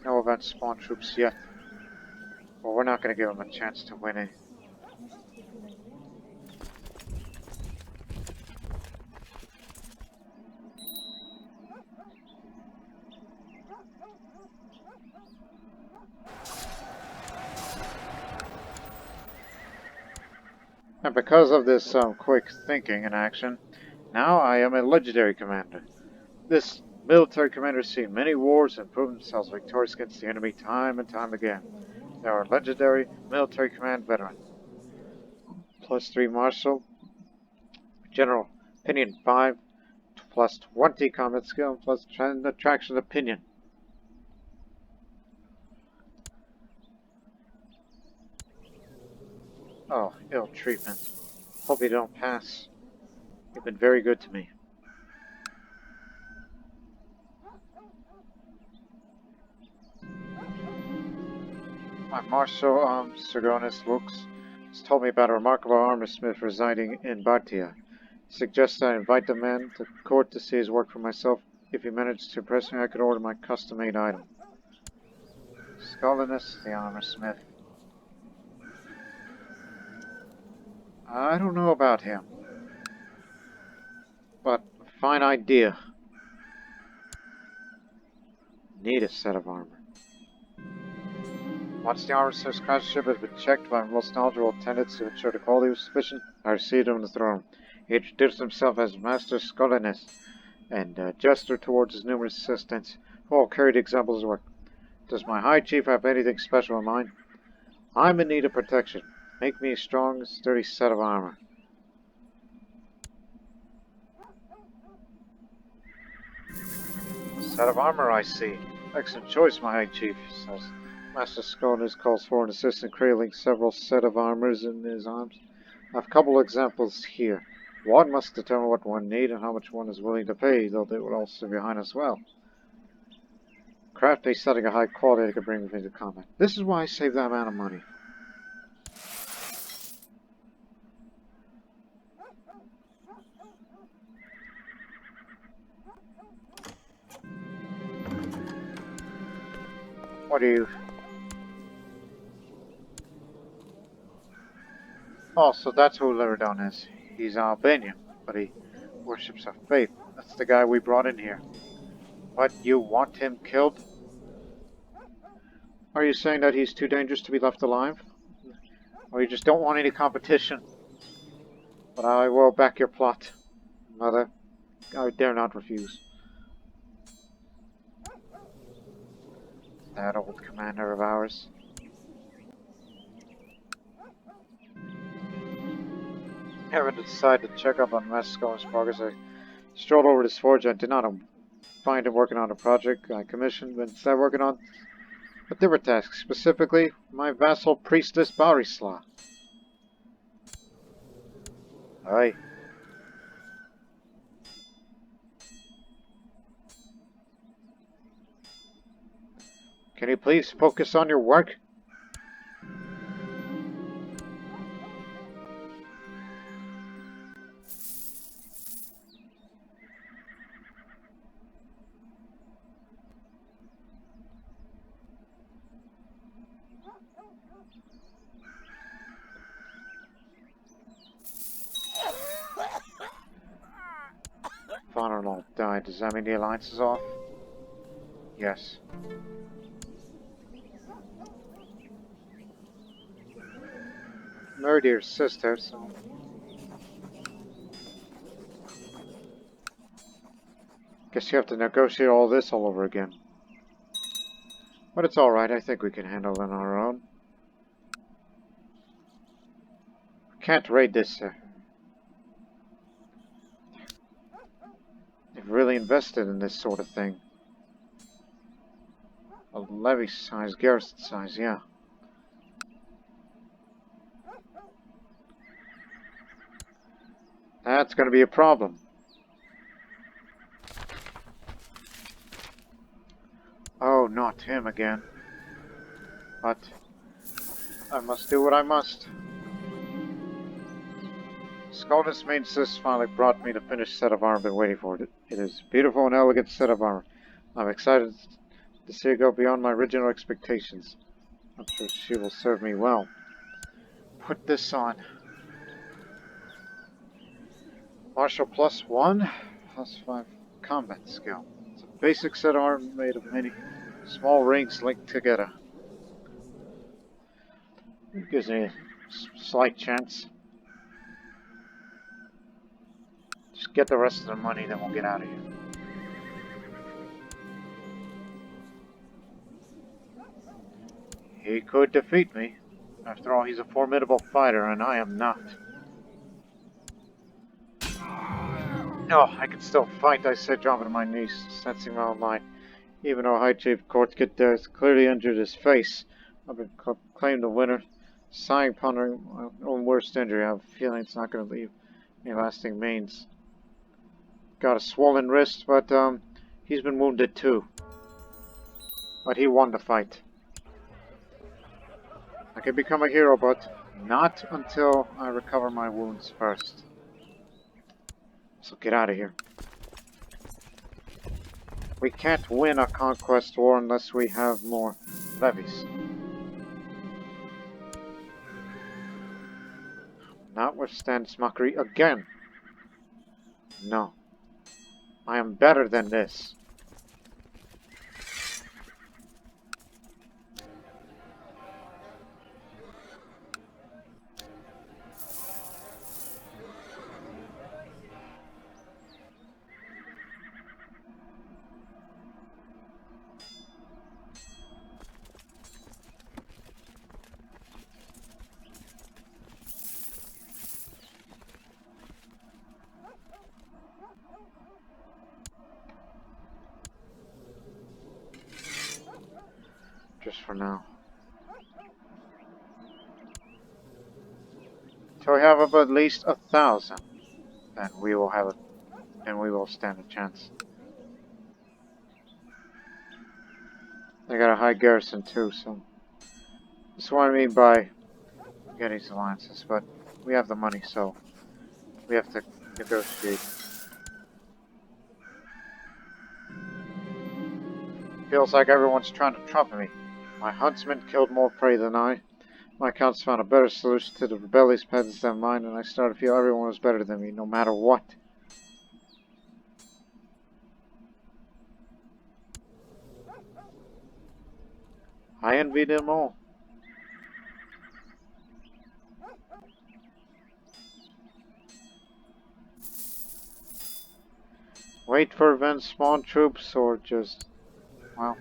No event spawn troops yet. Well, we're not going to give them a chance to win it. And because of this quick thinking and action, now I am a legendary commander. This military commander has seen many wars and proven themselves victorious against the enemy time and time again. They are a legendary military command veteran. +3 martial, general opinion 5, +20 combat skill, +10 attraction opinion. Oh, ill treatment. Hope you don't pass. You've been very good to me. My Marshal Sergonis Lux has told me about a remarkable armor smith residing in Bartia. He suggests I invite the man to court to see his work for myself. If he manages to impress me, I could order my custom-made item. Scolinus, the armor smith. I don't know about him, but a fine idea. Need a set of armor. Once the armor smith's craftsmanship has been checked by most knowledgeable attendants to ensure the quality was sufficient, I received him on the throne. He introduced himself as Master Scolinus and gestured towards his numerous assistants, who all carried examples of work. Does my High Chief have anything special in mind? I'm in need of protection. Make me a strong, sturdy set of armor. Set of armor, I see. Excellent choice, my High Chief, says. Master Scolinus calls for an assistant cradling several set of armors in his arms. I have a couple examples here. One must determine what one needs and how much one is willing to pay, though they will also be behind as well. Craft a setting of high quality that can bring me to combat. This is why I save that amount of money. What do you Oh, so that's who Liridon is. He's Albanian, but he worships a faith. That's the guy we brought in here. What, you want him killed? Are you saying that he's too dangerous to be left alive? Or you just don't want any competition? But I will back your plot, Mother. I dare not refuse. That old commander of ours. Having decided to check up on Masco's progress, I strolled over to his forge. I did not find him working on a project I commissioned, but instead working on a different task, specifically my vassal priestess Barisla. Aye. Can you please focus on your work? Father-in-law died. Does that mean the alliance is off? Yes. Married your sister, so... Guess you have to negotiate all this all over again. But it's alright, I think we can handle it on our own. We can't raid this, They've really invested in this sort of thing. A levy size, garrison size, yeah. That's gonna be a problem. Oh, not him again. But I must do what I must. Scoldus Mainsis finally brought me the finished set of armor I've been waiting for. It is a beautiful and elegant set of armor. I'm excited to see it go beyond my original expectations. I'm sure she will serve me well. Put this on. Martial +1, +5 combat skill. It's a basic set of armor made of many small rings linked together. It gives me a slight chance. Just get the rest of the money, then we'll get out of here. He could defeat me. After all, he's a formidable fighter, and I am not. No, I can still fight, I said, dropping to my knees, sensing my own mind. Even though High Chief Kunkite has clearly injured his face, I've been claimed the winner. Sighing, pondering my own worst injury, I have a feeling it's not going to leave any lasting mains. Got a swollen wrist, but he's been wounded too. But he won the fight. I can become a hero, but not until I recover my wounds first. So get out of here. We can't win a conquest war unless we have more levies. Notwithstand this mockery again. No. I am better than this. Just for now. Till we have up at least 1,000, then we will have it, and we will stand a chance. They got a high garrison too, so that's what I mean by getting these alliances. But we have the money, so we have to negotiate. Feels like everyone's trying to trump me. My huntsman killed more prey than I. My accounts found a better solution to the rebellious peasants than mine, and I started to feel everyone was better than me, no matter what. I envy them all. Wait for events, spawn troops, or just... well...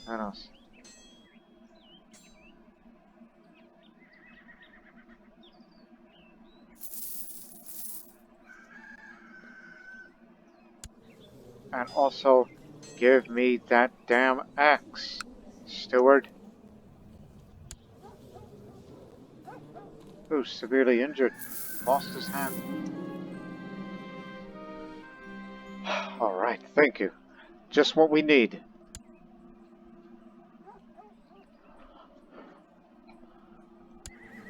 who knows. And also, give me that damn axe, steward. Who's severely injured. Lost his hand. Alright, thank you. Just what we need.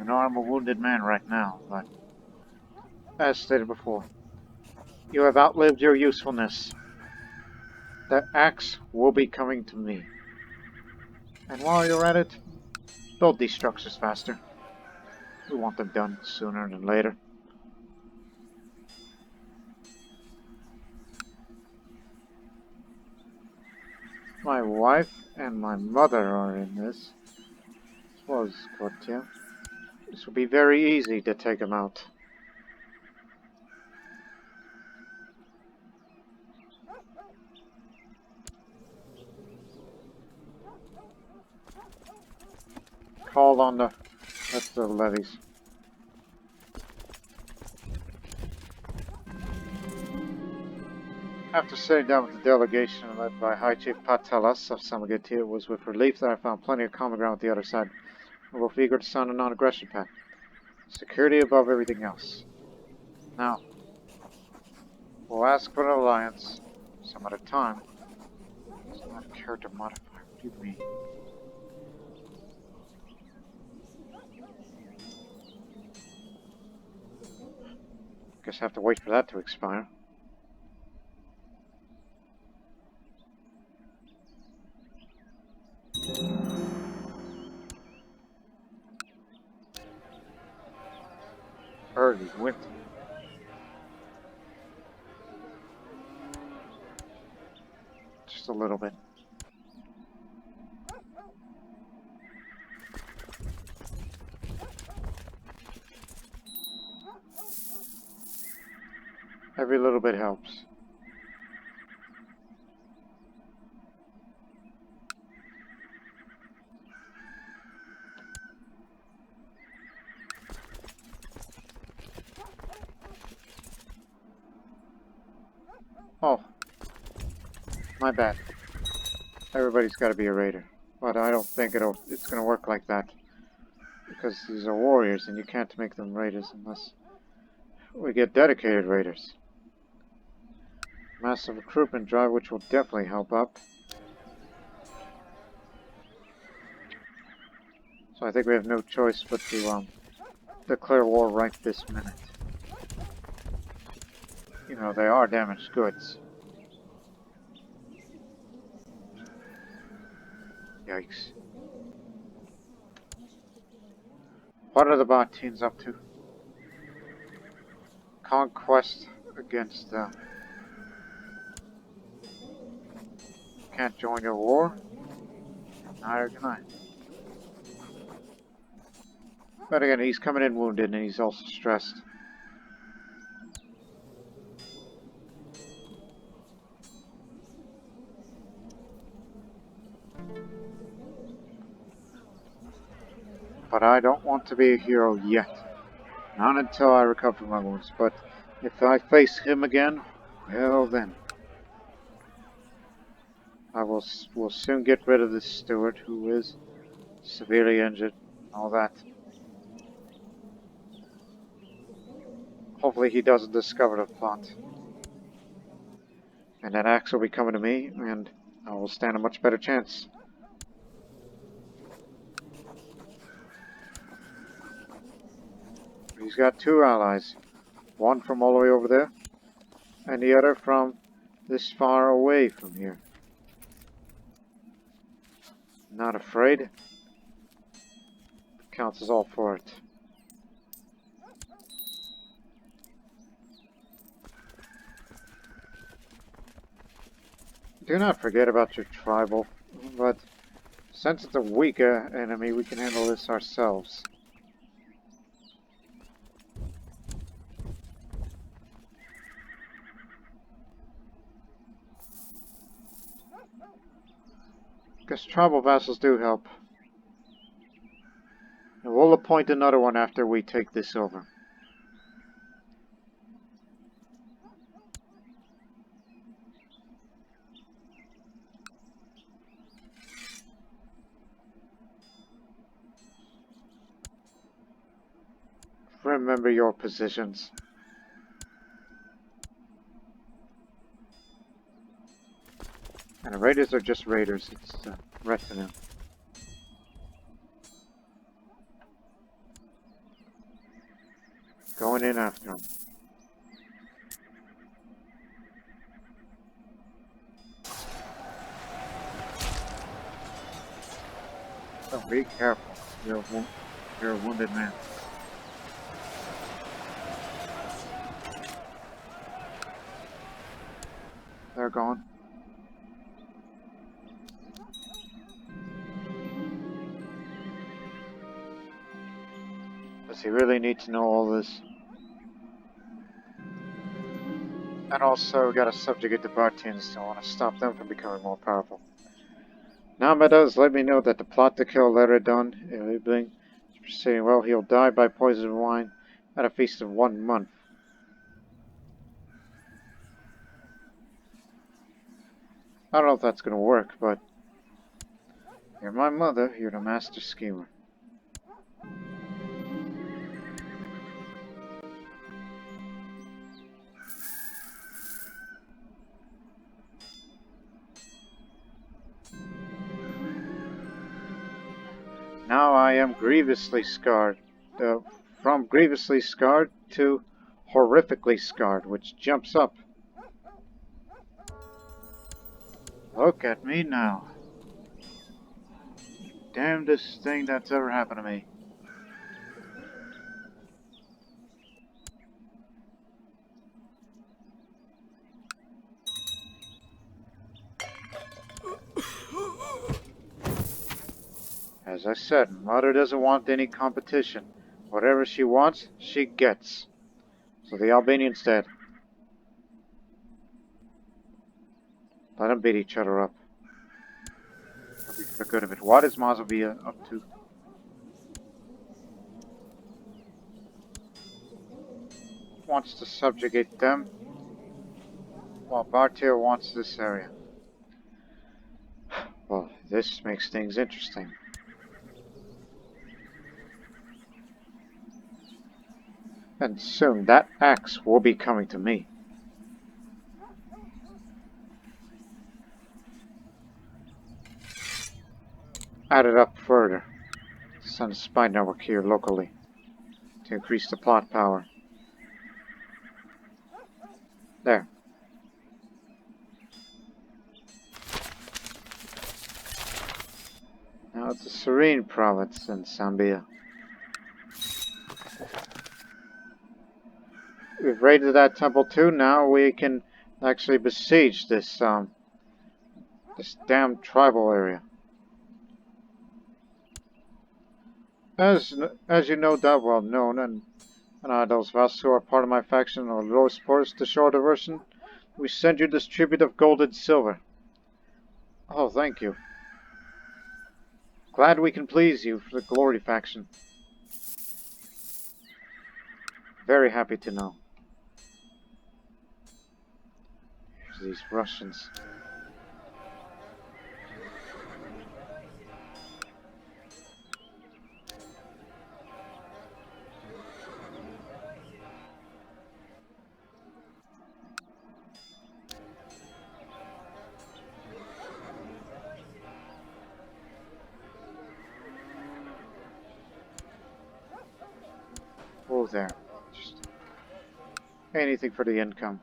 I know I'm a wounded man right now, but... as stated before, you have outlived your usefulness. That axe will be coming to me. And while you're at it, build these structures faster. We want them done sooner than later. My wife and my mother are in this. As well as Cortia. This will be very easy to take them out. Call on the rest of the levies. After sitting down with the delegation led by High Chief Patelas of Sambian, it was with relief that I found plenty of common ground with the other side. We're both eager to sign a non-aggression pact. Security above everything else. Now, we'll ask for an alliance some other time. It's not a character modifier. What do you mean? Guess I have to wait for that to expire. Early winter. Just a little bit. Every little bit helps. Oh, my bad. Everybody's got to be a raider, but I don't think it's going to work like that, because these are warriors, and you can't make them raiders unless we get dedicated raiders. Massive recruitment drive, which will definitely help up. So I think we have no choice but to declare war right this minute. You know, they are damaged goods. Yikes. What are the Botines up to? Conquest against them. Can't join your war? Neither can I. But again, he's coming in wounded and he's also stressed. But I don't want to be a hero yet. Not until I recover my wounds. But if I face him again, well then. We'll soon get rid of this steward who is severely injured and all that. Hopefully he doesn't discover the plot. And that axe will be coming to me, and I will stand a much better chance. He's got two allies. One from all the way over there, and the other from this far away from here. Not afraid? counts as all for it. Do not forget about your tribal, but since it's a weaker enemy, we can handle this ourselves. Because tribal vassals do help. And we'll appoint another one after we take this over. Remember your positions. And the raiders are just raiders, it's the retinue. Going in after them. So be careful, you're a wounded man. They're gone. Does he really need to know all this? And also, we gotta subjugate the Bartians, so I want to stop them from becoming more powerful. Namadas let me know that the plot to kill Leredon is proceeding well. He'll die by poisoned wine at a feast of 1 month. I don't know if that's gonna work, but you're my mother, you're the master schemer. Now I am grievously scarred. From grievously scarred to horrifically scarred, which jumps up. Look at me now. Damnedest thing that's ever happened to me. As I said, Mother doesn't want any competition. Whatever she wants, she gets. So the Albanians dead. Let them beat each other up. It'll be for the good of it. What is Mazovia up to? Wants to subjugate them, while Bartir wants this area. Well, this makes things interesting. And soon that axe will be coming to me. Add it up further. Send a spy network here locally to increase the plot power. There. Now it's a serene province in Sambia. We've raided that temple too. Now we can actually besiege this this damn tribal area. As you know that well known, and those vassals who are part of my faction or low supporters to show diversion, we send you this tribute of gold and silver. Oh, thank you. Glad we can please you for the glory faction. Very happy to know. Here's these Russians. Oh, there. Just anything for the income.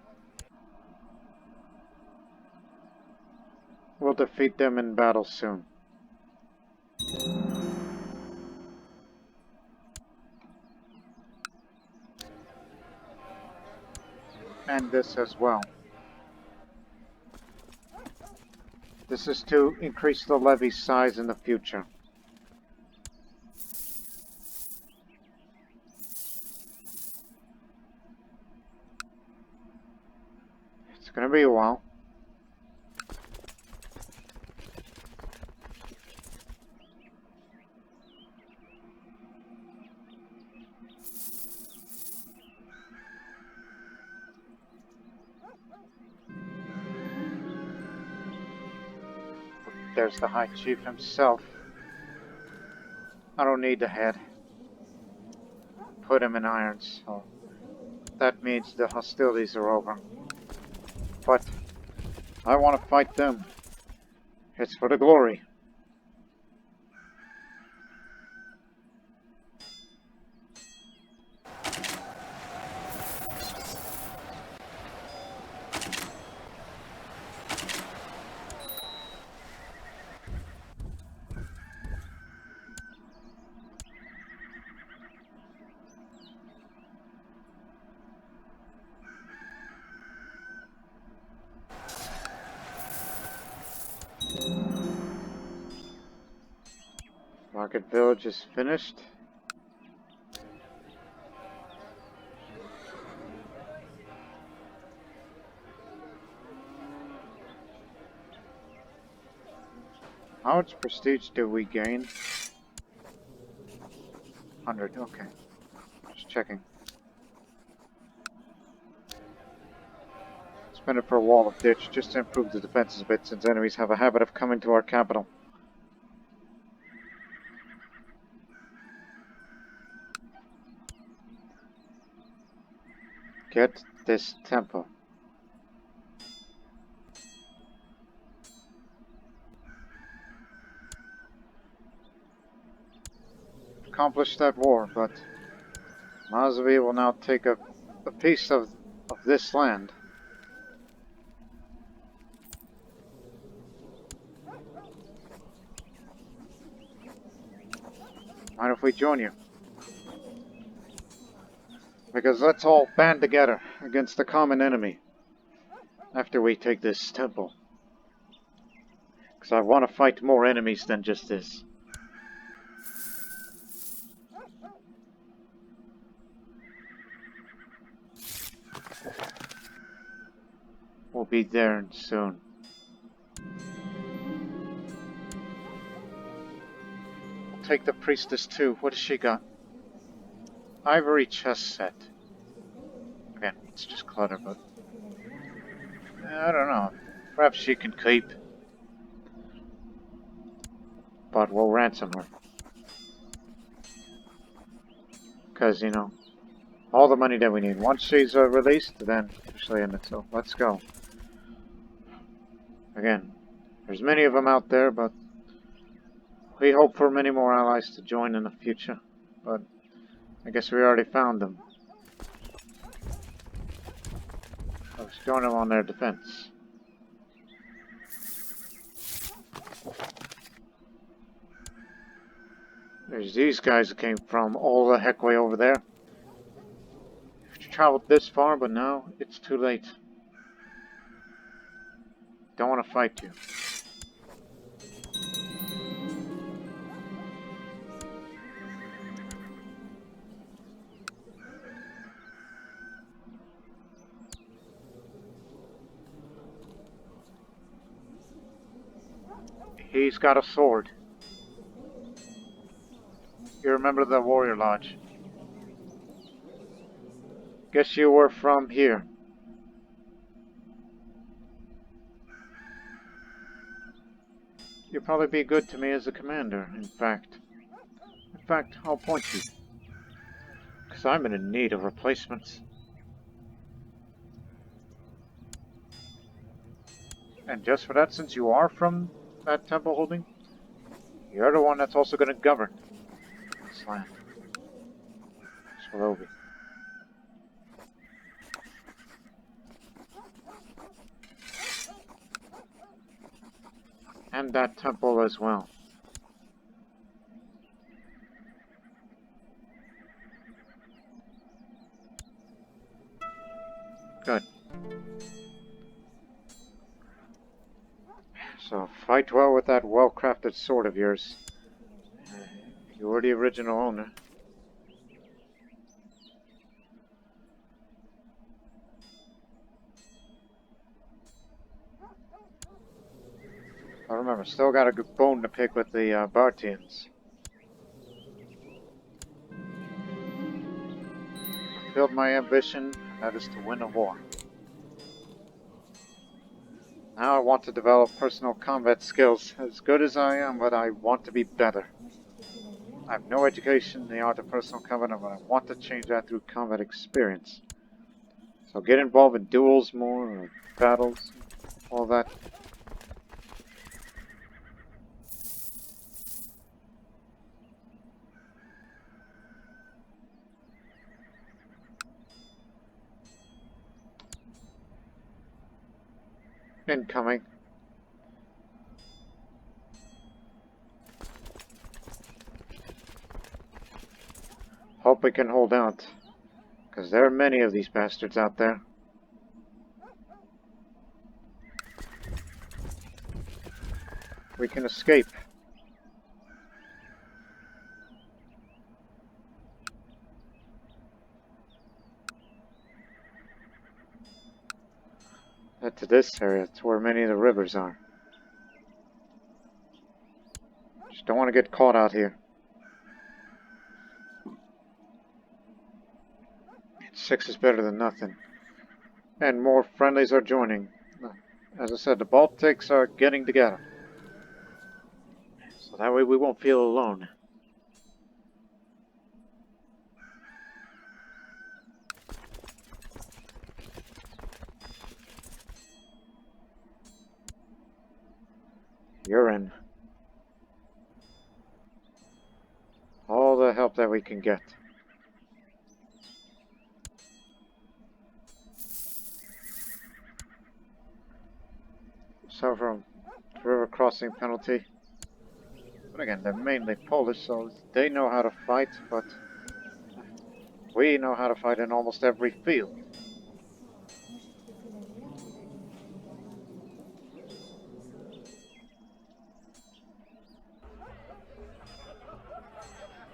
We'll defeat them in battle soon. and this as well. This is to increase the levy size in the future. It's gonna be a while. There's the High Chief himself. I don't need the head. Put him in irons, so that means the hostilities are over. But I want to fight them. It's for the glory. Market Village is finished. How much prestige do we gain? 100, okay. Just checking. Spend it for a wall of ditch just to improve the defenses a bit, since enemies have a habit of coming to our capital. Get this temple. Accomplish that war, but Mazavi will now take a piece of this land. Mind if we join you? Because let's all band together against the common enemy after we take this temple. Because I want to fight more enemies than just this. We'll be there soon. We'll take the priestess too. What has she got? Ivory chest set. Again, it's just clutter, but I don't know. Perhaps she can keep. But we'll ransom her. Because, you know, all the money that we need. Once she's released, then officially end it. So let's go. Again, there's many of them out there, but we hope for many more allies to join in the future. But I guess we already found them. Let's join them on their defense. There's these guys that came from all the heck way over there. You've traveled this far, but now it's too late. Don't want to fight you. He's got a sword. You remember the Warrior Lodge? Guess you were from here. You'll probably be good to me as a commander, in fact. I'll point you. Because I'm in need of replacements. And just for that, since you are from that temple holding, you're the one that's also going to govern this land. Swalobi. And that temple as well. Good. So fight well with that well-crafted sword of yours. You're the original owner. I remember, still got a good bone to pick with the Bartians. Fulfilled my ambition, that is to win a war. Now I want to develop personal combat skills, as good as I am, but I want to be better. I have no education in the art of personal combat, but I want to change that through combat experience. So get involved in duels more, or battles, all that. Incoming. Hope we can hold out, because there are many of these bastards out there. We can escape. Head to this area, to where many of the rivers are. Just don't want to get caught out here. 6 is better than nothing. And more friendlies are joining. As I said, the Baltics are getting together. So that way we won't feel alone. You're in. All the help that we can get. Suffer a river crossing penalty. But again, they're mainly Polish, so they know how to fight, but we know how to fight in almost every field.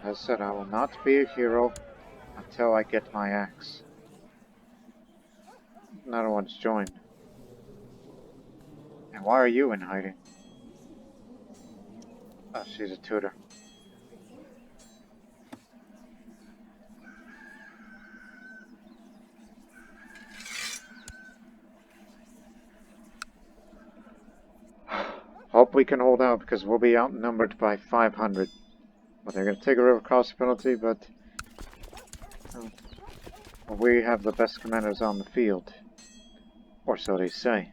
As I said, I will not be a hero until I get my axe. Another one's joined. And why are you in hiding? Oh, she's a tutor. Hope we can hold out, because we'll be outnumbered by 500. But they're going to take a river crossing penalty, but we have the best commanders on the field. Or so they say.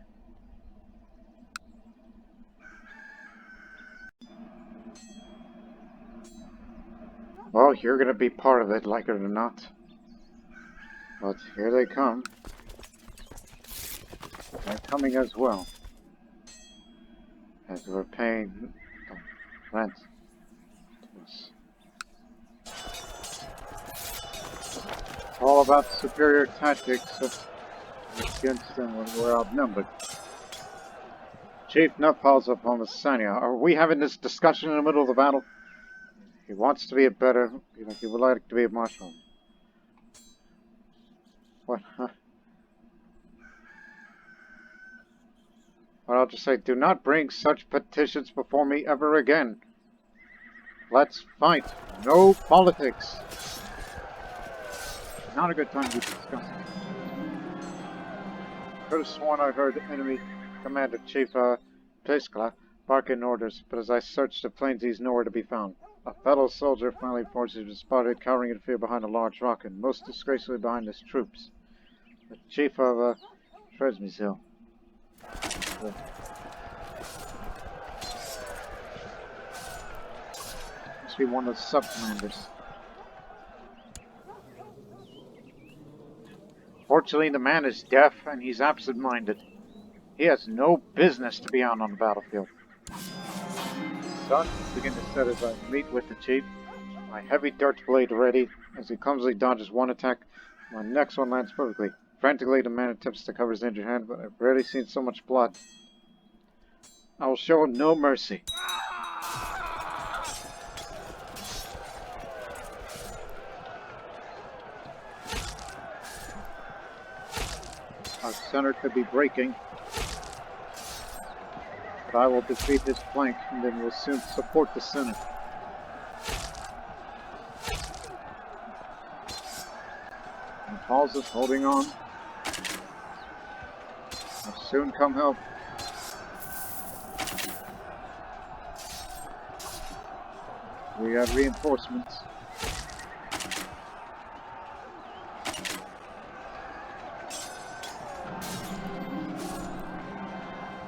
Well, you're going to be part of it, like it or not. But here they come. They're coming as well. As we're paying rent to us. It's all about superior tactics against them when we're outnumbered. Chief Nupals of Pomerania. Are we having this discussion in the middle of the battle? He wants to be a better, he would like to be a marshal. What? Huh? Well, I'll just say, do not bring such petitions before me ever again. Let's fight. No politics. Not a good time to be discussing. Could have sworn I heard enemy Commander Chief Peskla barking orders, but as I searched the plains, he's nowhere to be found. A fellow soldier finally fortunately was spotted cowering in fear behind a large rock, and most disgracefully behind his troops. The chief of Tresmishill. Must be one of the sub-commanders. Fortunately, the man is deaf and he's absent-minded. He has no business to be out on the battlefield. Sun begin to set as I meet with the chief. My heavy dirt blade ready. As he clumsily dodges one attack, my next one lands perfectly. Frantically, the man attempts to cover his injured hand, but I've rarely seen so much blood. I will show no mercy. Our center could be breaking, but I will defeat his flank and then we'll soon support the center. And Paul's is holding on. Will soon come help. We got reinforcements.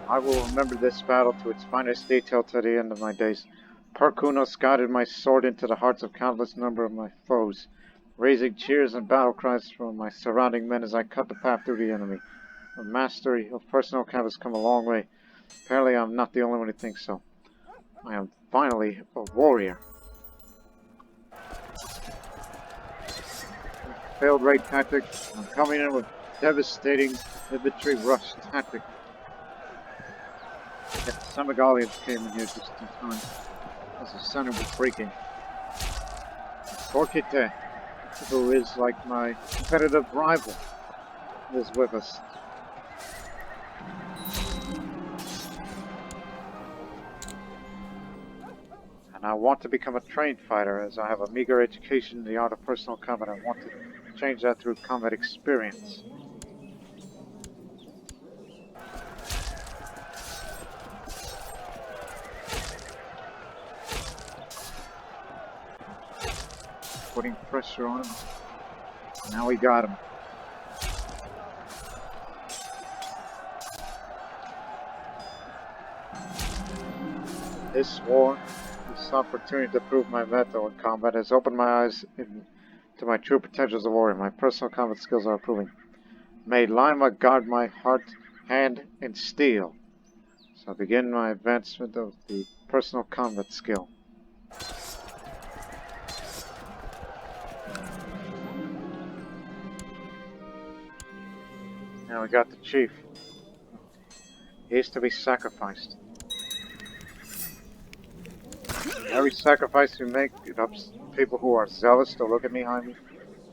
I will remember this battle to its finest detail to the end of my days. Perkunos guided my sword into the hearts of countless number of my foes, raising cheers and battle cries from my surrounding men as I cut the path through the enemy. The mastery of personal combat has come a long way. Apparently I'm not the only one who thinks so. I am finally a warrior. Failed raid tactic. I'm coming in with devastating infantry rush tactic. Yet the Semigalians came in here just in time as the center was breaking. Kunkite, who is like my competitive rival, is with us. And I want to become a trained fighter as I have a meager education in the art of personal combat. I want to change that through combat experience. Putting pressure on him. Now we got him. This war, this opportunity to prove my mettle in combat has opened my eyes to my true potential as a warrior. My personal combat skills are improving. May Lima guard my heart, hand, and steel. So I begin my advancement of the personal combat skill. Now we got the chief. He is to be sacrificed. Every sacrifice we make, it helps people who are zealous to look at me behind me,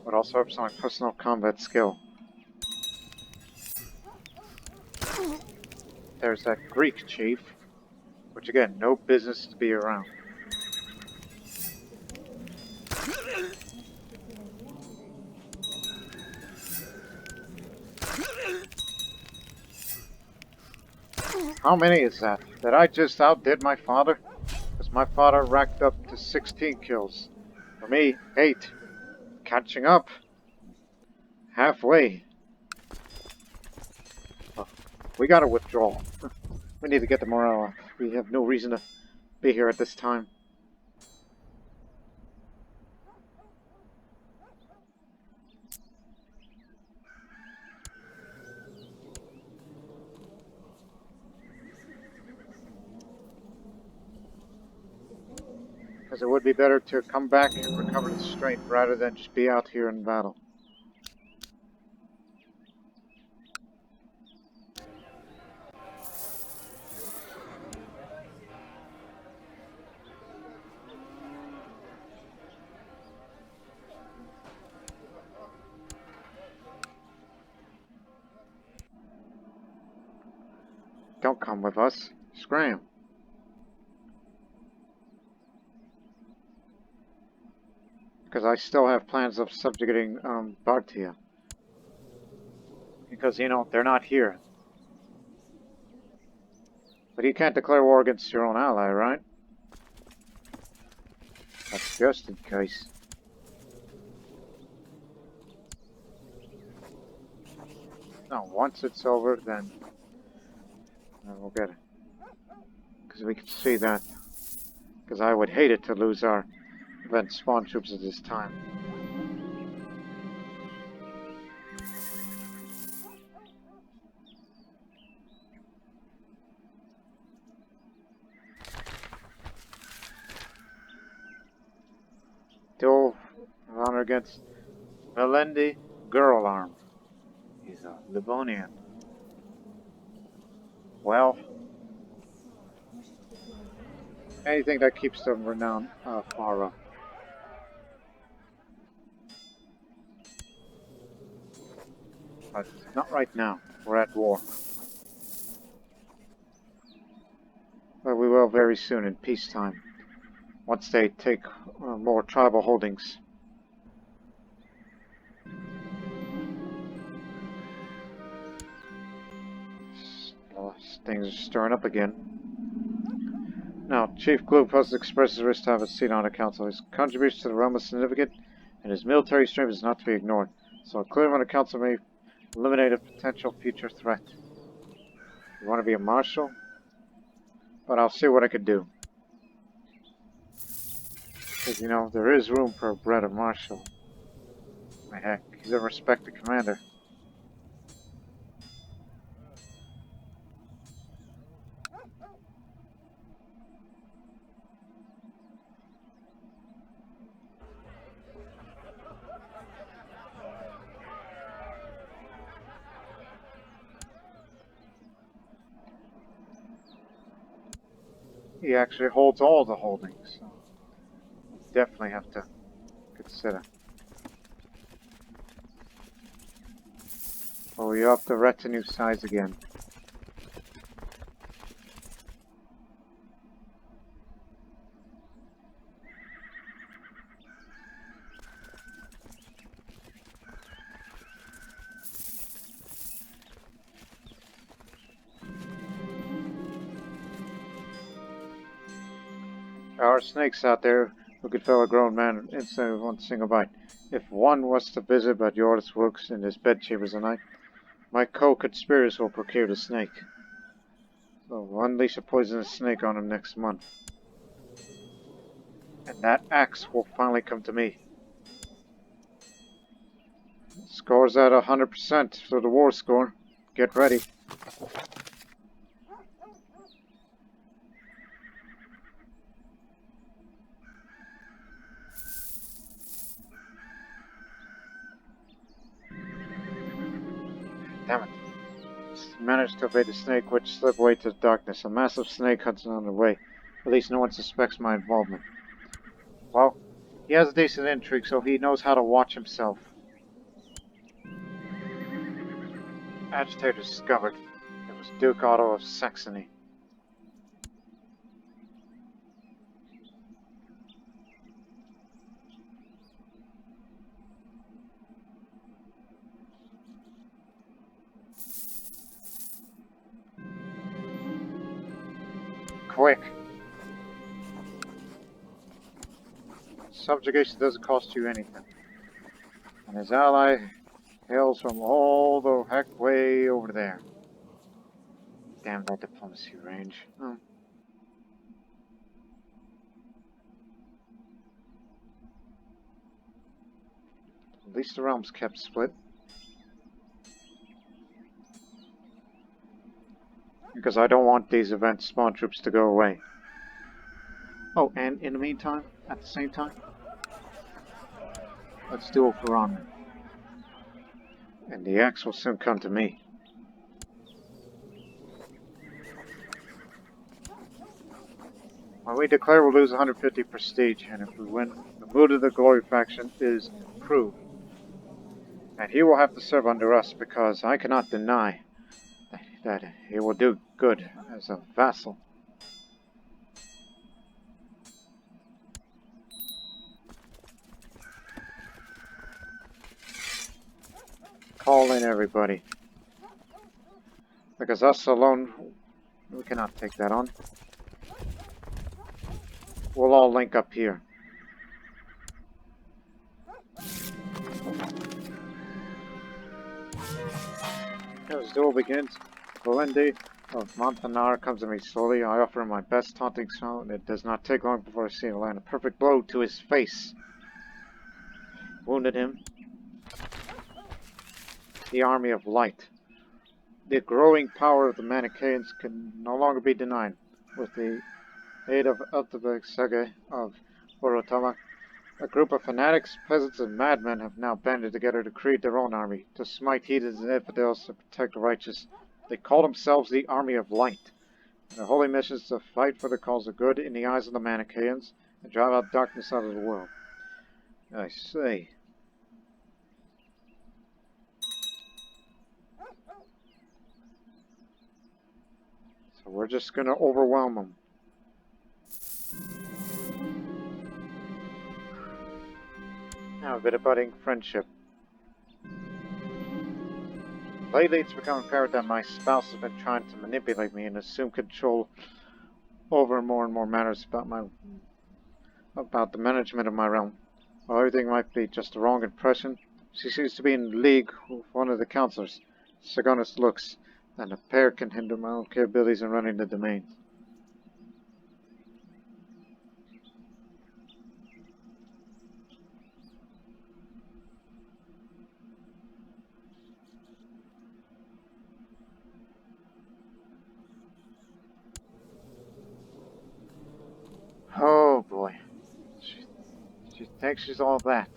but also helps my personal combat skill. There's that Greek chief, which again, no business to be around. How many is that? That I just outdid my father? Because my father racked up to 16 kills. For me, 8. Catching up. Halfway. Oh, we gotta withdraw. We need to get the morale up. We have no reason to be here at this time. Because it would be better to come back and recover the strength rather than just be out here in battle. Don't come with us. Scram. Because I still have plans of subjugating Bartia. Because, you know, they're not here. But you can't declare war against your own ally, right? That's just in case. No, once it's over, then we'll get it. Because we can see that. Because I would hate it to lose our event spawn troops at this time. Duel of honor against Melendi Girlarm. He's a Livonian. Well, Anything that keeps them renowned far up. But not right now. We're at war. But we will very soon in peacetime. Once they take more tribal holdings. Things are stirring up again. Now, Chief Kunkite expresses his wish to have a seat on the council. His contribution to the realm is significant, and his military strength is not to be ignored. So a clear on the council may eliminate a potential future threat. You want to be a marshal? But I'll see what I could do. Because, you know, there is room for a better marshal. My heck, he's a respected commander. He actually holds all the holdings, so definitely have to consider. Oh, we up the retinue size again. There are snakes out there who could fell a grown man instantly with one single bite. If one was to visit but yours works in his bedchambers tonight, my co-conspirators will procure the snake. So we'll unleash a poisonous snake on him next month. And that axe will finally come to me. Score's at 100% for the war score. Get ready. Damn it. Managed to evade the snake, which slipped away to the darkness. A massive snake hunts on the way. At least no one suspects my involvement. Well, he has a decent intrigue, so he knows how to watch himself. Agitator discovered. It was Duke Otto of Saxony. Quick! Subjugation doesn't cost you anything. And his ally hails from all the heck way over there. Damn that diplomacy range. Oh. At least the realm's kept split. Because I don't want these event spawn troops to go away. Oh, and in the meantime, at the same time, let's duel for honor. And the axe will soon come to me. When we declare we'll lose 150 prestige, and if we win, the mood of the glory faction is improved. And he will have to serve under us because I cannot deny that he will do good as a vassal. Call in everybody. Because us alone, we cannot take that on. We'll all link up here. As duel begins, Valente of Montanar comes to me slowly. I offer him my best taunting smile, and it does not take long before I see him land a perfect blow to his face. Wounded him. The army of light. The growing power of the Manichaeans can no longer be denied. With the aid of Eltebeg Sege of Borotama, a group of fanatics, peasants, and madmen have now banded together to create their own army, to smite heathens and infidels, to protect the righteous. They call themselves the Army of Light. Their holy mission is to fight for the cause of good in the eyes of the Manichaeans and drive out darkness out of the world. I see. So we're just gonna overwhelm them. Now a bit of budding friendship. Lately it's become apparent that my spouse has been trying to manipulate me and assume control over more and more matters about the management of my realm. While everything might be just a wrong impression, she seems to be in league with one of the counselors, Sagonis Lux, and the pair can hinder my own capabilities in running the domain. Oh boy. She thinks she's all that.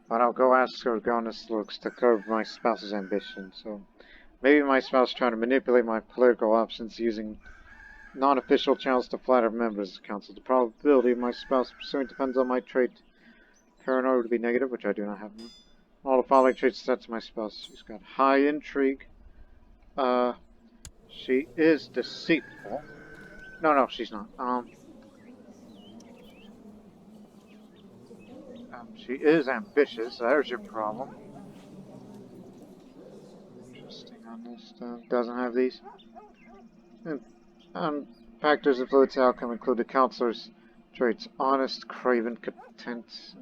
But I'll go ask Sagonis Lux to curb my spouse's ambition, so maybe my spouse is trying to manipulate my political options using non-official channels to flatter members of the council. The probability of my spouse pursuing depends on my trait. Paranoia to be negative, which I do not have one. All the following traits set to my spouse. She's got high intrigue. She is deceitful. No, she's not. She is ambitious. There's your problem. Interesting on this. Doesn't have these. And factors influence the outcome include the counselor's traits: honest, craven, content.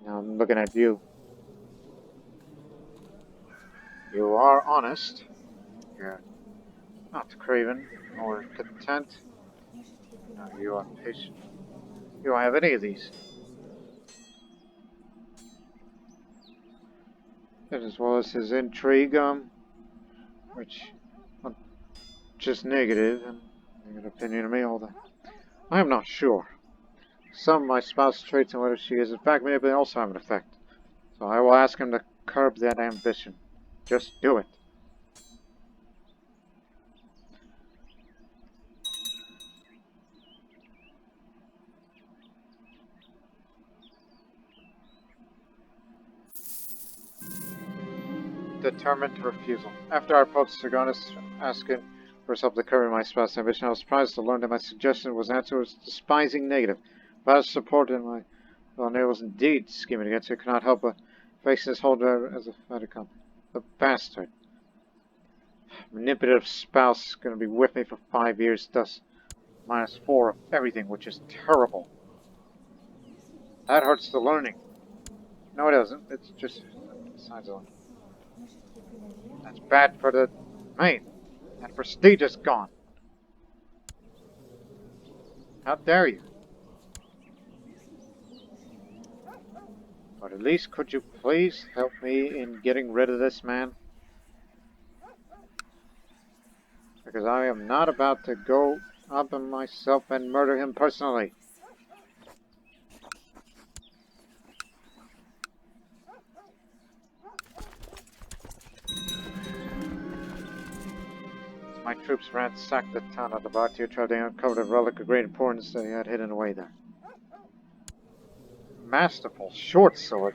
Now I'm looking at you. You are honest. You're not craven or content. No, you are patient. You don't have any of these. As well as his intrigue, which just negative, and negative opinion of me, all that. I am not sure. Some of my spouse's traits and whether she is in fact manipulating also have an effect. So I will ask him to curb that ambition. Just do it. Determined refusal. After I approached Sagonis, asking for something to curb my spouse's ambition, I was surprised to learn that my suggestion was answered was despising negative. But as supported my Valnir was indeed scheming against her, could not help but face this holder as a fighter company. The bastard. Manipulative spouse gonna be with me for 5 years, thus -4 of everything, which is terrible. That hurts the learning. No, it doesn't. It's just besides all. That's bad for the main. That prestige is gone. How dare you? But at least could you please help me in getting rid of this man? Because I am not about to go up on myself and murder him personally. My troops ransacked the town of the Bartier tribe. They uncovered a relic of great importance that he had hidden away there. Masterful short sword.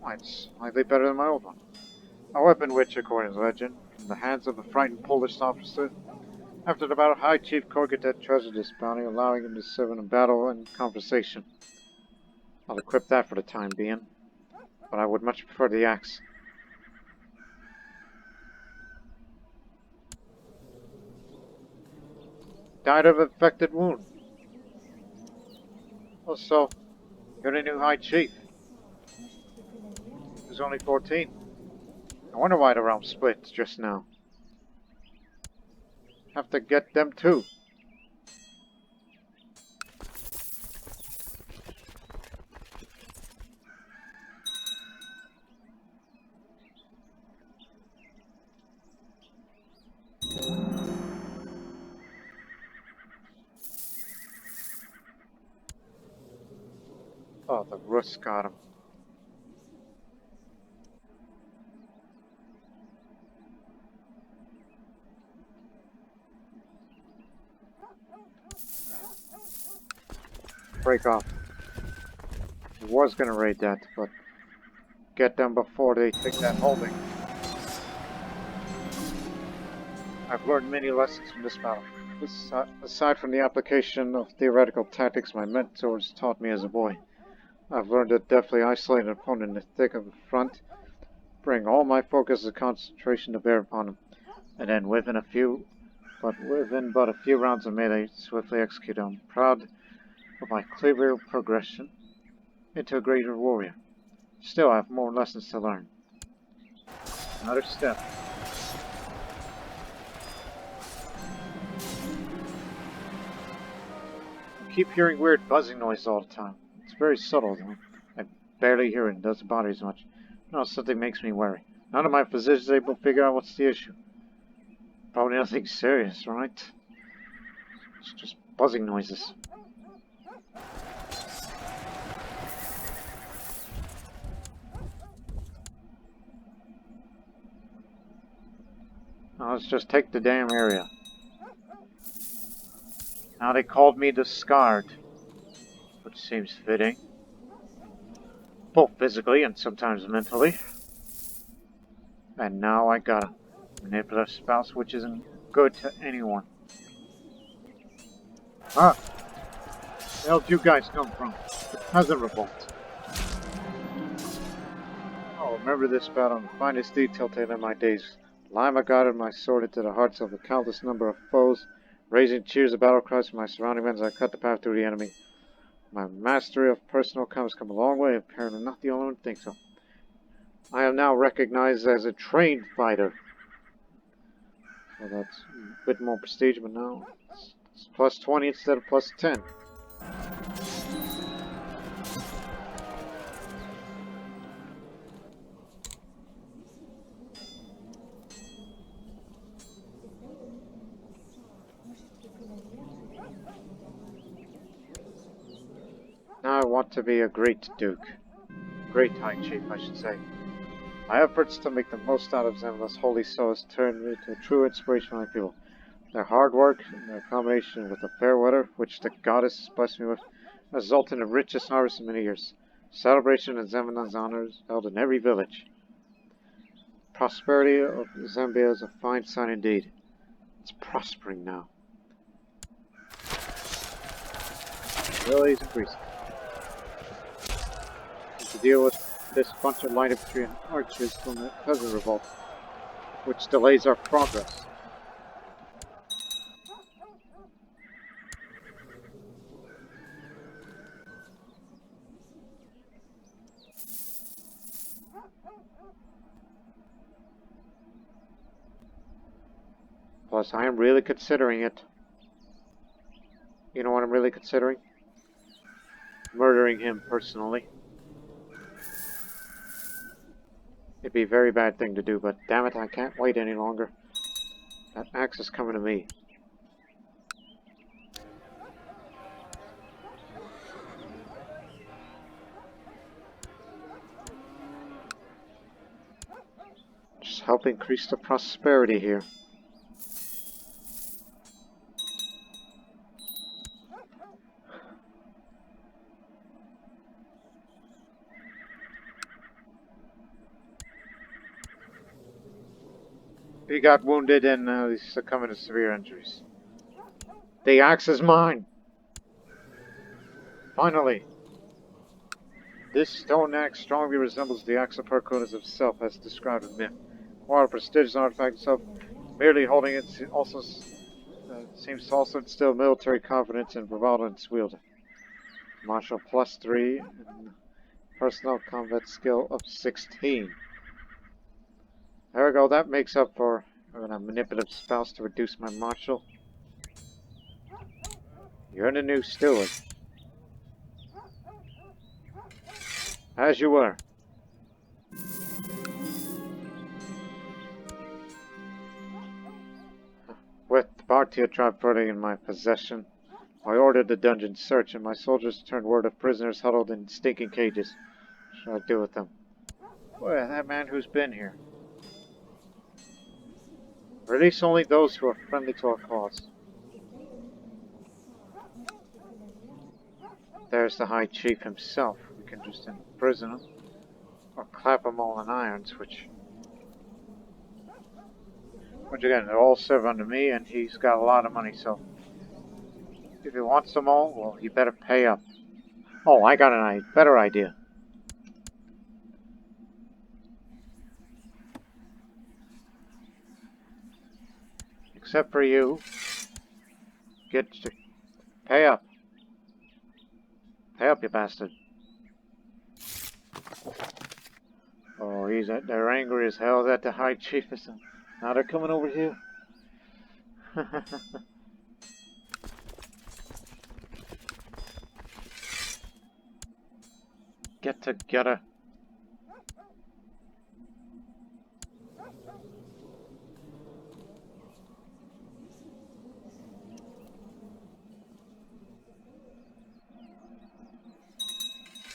Why, it's slightly better than my old one. A weapon which, according to legend, from the hands of a frightened Polish officer, after the battle, High Chief Kunkite treasured this bounty, allowing him to serve in battle and conversation. I'll equip that for the time being, but I would much prefer the axe. Died of an infected wound. Also, you're the new High Chief. He was only 14. I wonder why the realm split just now. Have to get them too. Oh, the Rus got him. Break off. He was gonna raid that, but get them before they take that holding. I've learned many lessons from this battle. Aside from the application of theoretical tactics my mentors taught me as a boy, I've learned to deftly isolate an opponent in the thick of the front, bring all my focus and concentration to bear upon him, and then within but a few rounds of melee, swiftly execute him. I'm proud of my clever progression into a greater warrior. Still, I have more lessons to learn. Another step. I keep hearing weird buzzing noise all the time. It's very subtle, though. I barely hear it and doesn't bother as much. No, something makes me worry. None of my physicians are able to figure out what's the issue. Probably nothing serious, right? It's just buzzing noises. Now let's just take the damn area. Now they called me the Scarred, which seems fitting. Both physically and sometimes mentally. And now I got a manipulative spouse, which isn't good to anyone. Ah! Where did you guys come from? The peasant revolt. I'll remember this battle in the finest detail till the end of my days. Lima guided my sword into the hearts of a countless number of foes, raising cheers of battle cries from my surrounding men as I cut the path through the enemy. My mastery of personal combat has come a long way, apparently not the only one who thinks so. I am now recognized as a trained fighter. So that's a bit more prestige, but now it's plus 20 instead of plus 10. Now I want to be a great duke. Great high chief, I should say. My efforts to make the most out of Zemla's holy souls turned me to a true inspiration for my people. Their hard work and their combination with the fair weather, which the goddess blessed me with, resulted in the richest harvest in many years. Celebration of Zemla's honors held in every village. Prosperity of Zambia is a fine sign indeed. It's prospering now. Really is increasing. To deal with this bunch of light infantry and archers from the peasant revolt, which delays our progress. Plus, I am really considering it. You know what I'm really considering? Murdering him personally. It'd be a very bad thing to do, but damn it, I can't wait any longer. That axe is coming to me. Just help increase the prosperity here. He got wounded and he's succumbing to severe injuries. The axe is mine! Finally! This stone axe strongly resembles the axe of Hercules himself as described in myth. While a prestigious artifact itself, merely holding it also seems to also instill military confidence and bravado in its wielder. Martial plus 3 and personal combat skill of 16. There we go, that makes up for having a manipulative spouse to reduce my martial. You're the new steward. As you were. With the Baltic Tribe further in my possession, I ordered the dungeon search, and my soldiers returned word of prisoners huddled in stinking cages. What should I do with them? Well, that man who's been here. Release only those who are friendly to our cause. There's the High Chief himself. We can just imprison him. Or clap them all in irons, which again, they all serve under me, and he's got a lot of money, so if he wants them all, well, he better pay up. Oh, I got a better idea. Except for you. Get to pay up. Pay up, you bastard. Oh, they're angry as hell that the High Chief is. Now they're coming over here. Get together.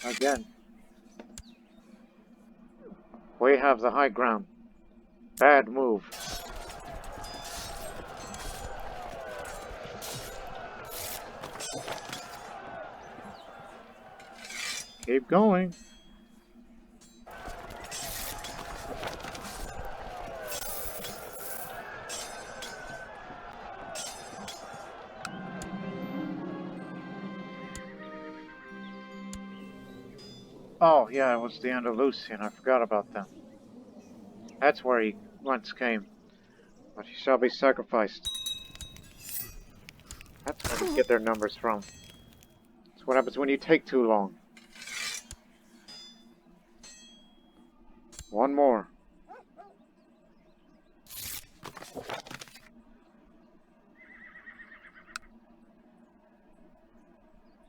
Again. We have the high ground. Bad move. Keep going. Oh, yeah, it was the Andalusian. I forgot about them. That's where he once came. But he shall be sacrificed. That's where they get their numbers from. That's what happens when you take too long. One more.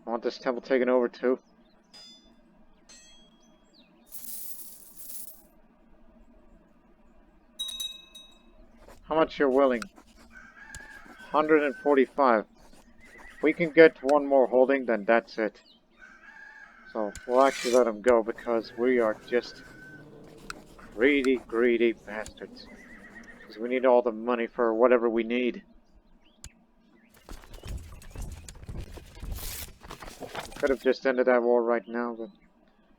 I want this temple taken over too. How much you're willing? 145. If we can get one more holding, then that's it. So we'll actually let him go because we are just greedy, greedy bastards. Because we need all the money for whatever we need. Could have just ended that war right now, but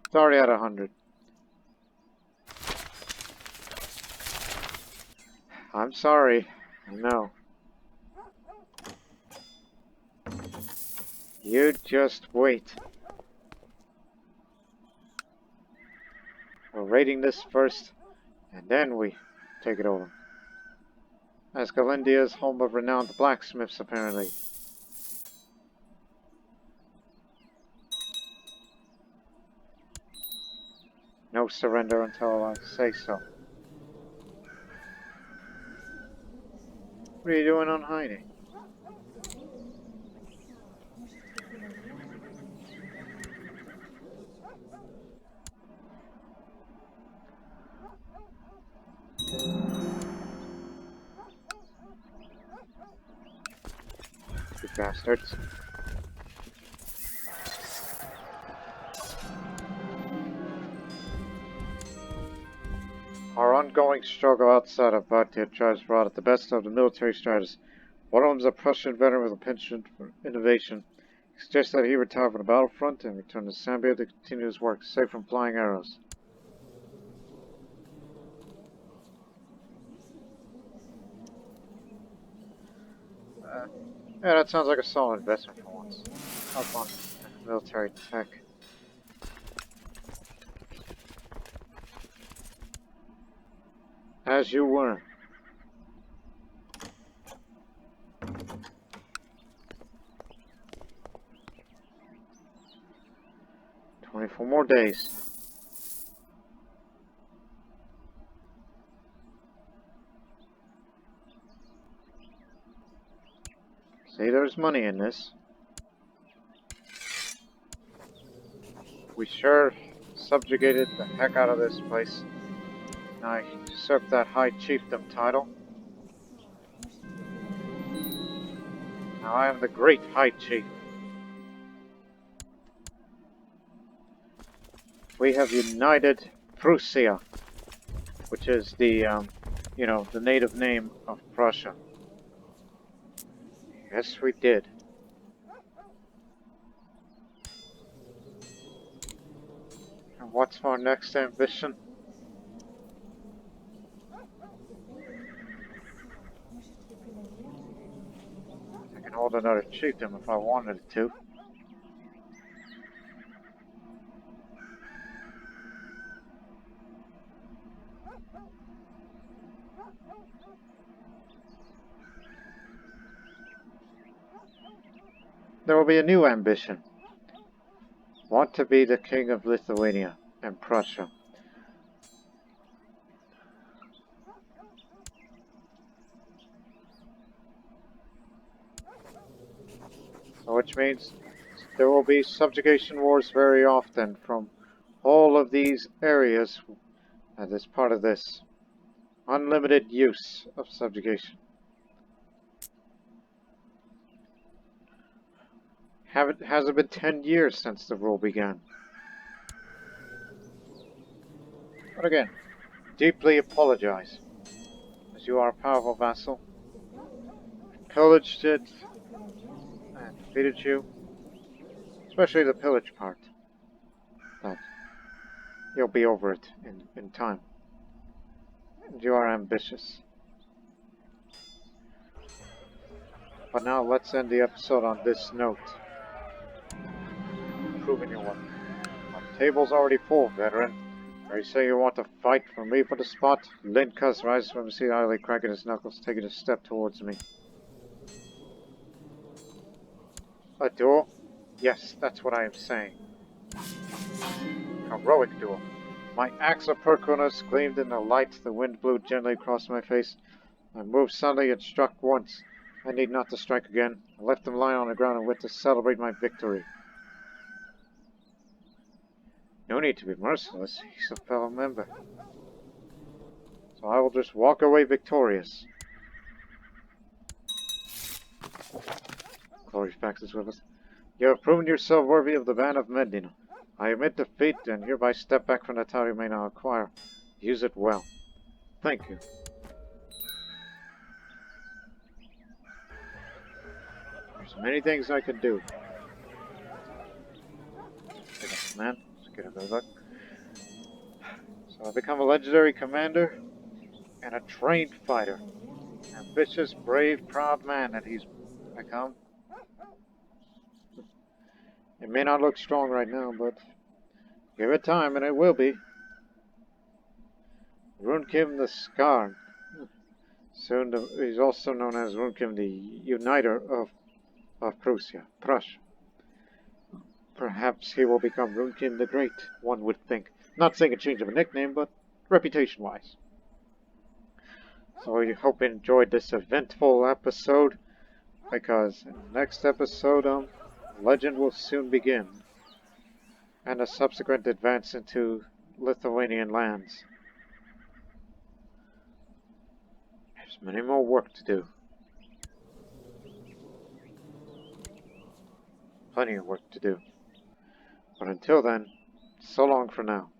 it's already at 100. I'm sorry. I know. You just wait. We're raiding this first, and then we take it over. As Galindia is home of renowned blacksmiths, apparently. No surrender until I say so. What are you doing on hiding? You bastards. Our ongoing struggle outside of Baltic Tribes brought out the best of the military strategists. One of them is a Prussian veteran with a penchant for innovation. He suggests that he retire from the battlefront and return to Sambia to continue his work, safe from flying arrows. Yeah, that sounds like a solid investment for once. Up on military tech. As you were. "24 more days. See, there's money in this. We sure subjugated the heck out of this place. Now I usurped that high chiefdom title. Now I am the great high chief. we have united Prussia, which is the, the native name of Prussia. Yes, we did. And what's our next ambition? I can hold another chiefdom if I wanted to. There will be a new ambition. Want to be the king of Lithuania and Prussia. Which means there will be subjugation wars very often from all of these areas as part of this unlimited use of subjugation. Has it been 10 years since the rule began? But again, deeply apologize, as you are a powerful vassal. Pillaged it and defeated you, especially the pillage part. But you'll be over it in time. And you are ambitious. But now let's end the episode on this note. Proving your worth. My table's already full, veteran. Are you say you want to fight for me for the spot? Lindcus rises from his seat, idly cracking his knuckles, taking a step towards me. A duel? Yes, that's what I am saying. Heroic duel. My axe of Perconus gleamed in the light, the wind blew gently across my face. I moved suddenly and struck once. I need not to strike again. I left them lying on the ground and went to celebrate my victory. No need to be merciless, he's a fellow member. So I will just walk away victorious. Glory faxes with us. You have proven yourself worthy of the Band of Medeina. I admit defeat and hereby step back from the title you may now acquire. Use it well. Thank you. There's many things I could do. Pick up the man. Let's get a good look. So I become a legendary commander and a trained fighter. Ambitious, brave, proud man that he's become. It may not look strong right now, but give it time and it will be. Runkym the Scar. Soon he's also known as Runkym the Uniter of Prussia. Perhaps he will become Runkym the Great, one would think. Not saying a change of a nickname, but reputation-wise. So I hope you enjoyed this eventful episode, because in the next episode, legend will soon begin, and a subsequent advance into Lithuanian lands. There's many more work to do. Plenty of work to do. But until then, so long for now.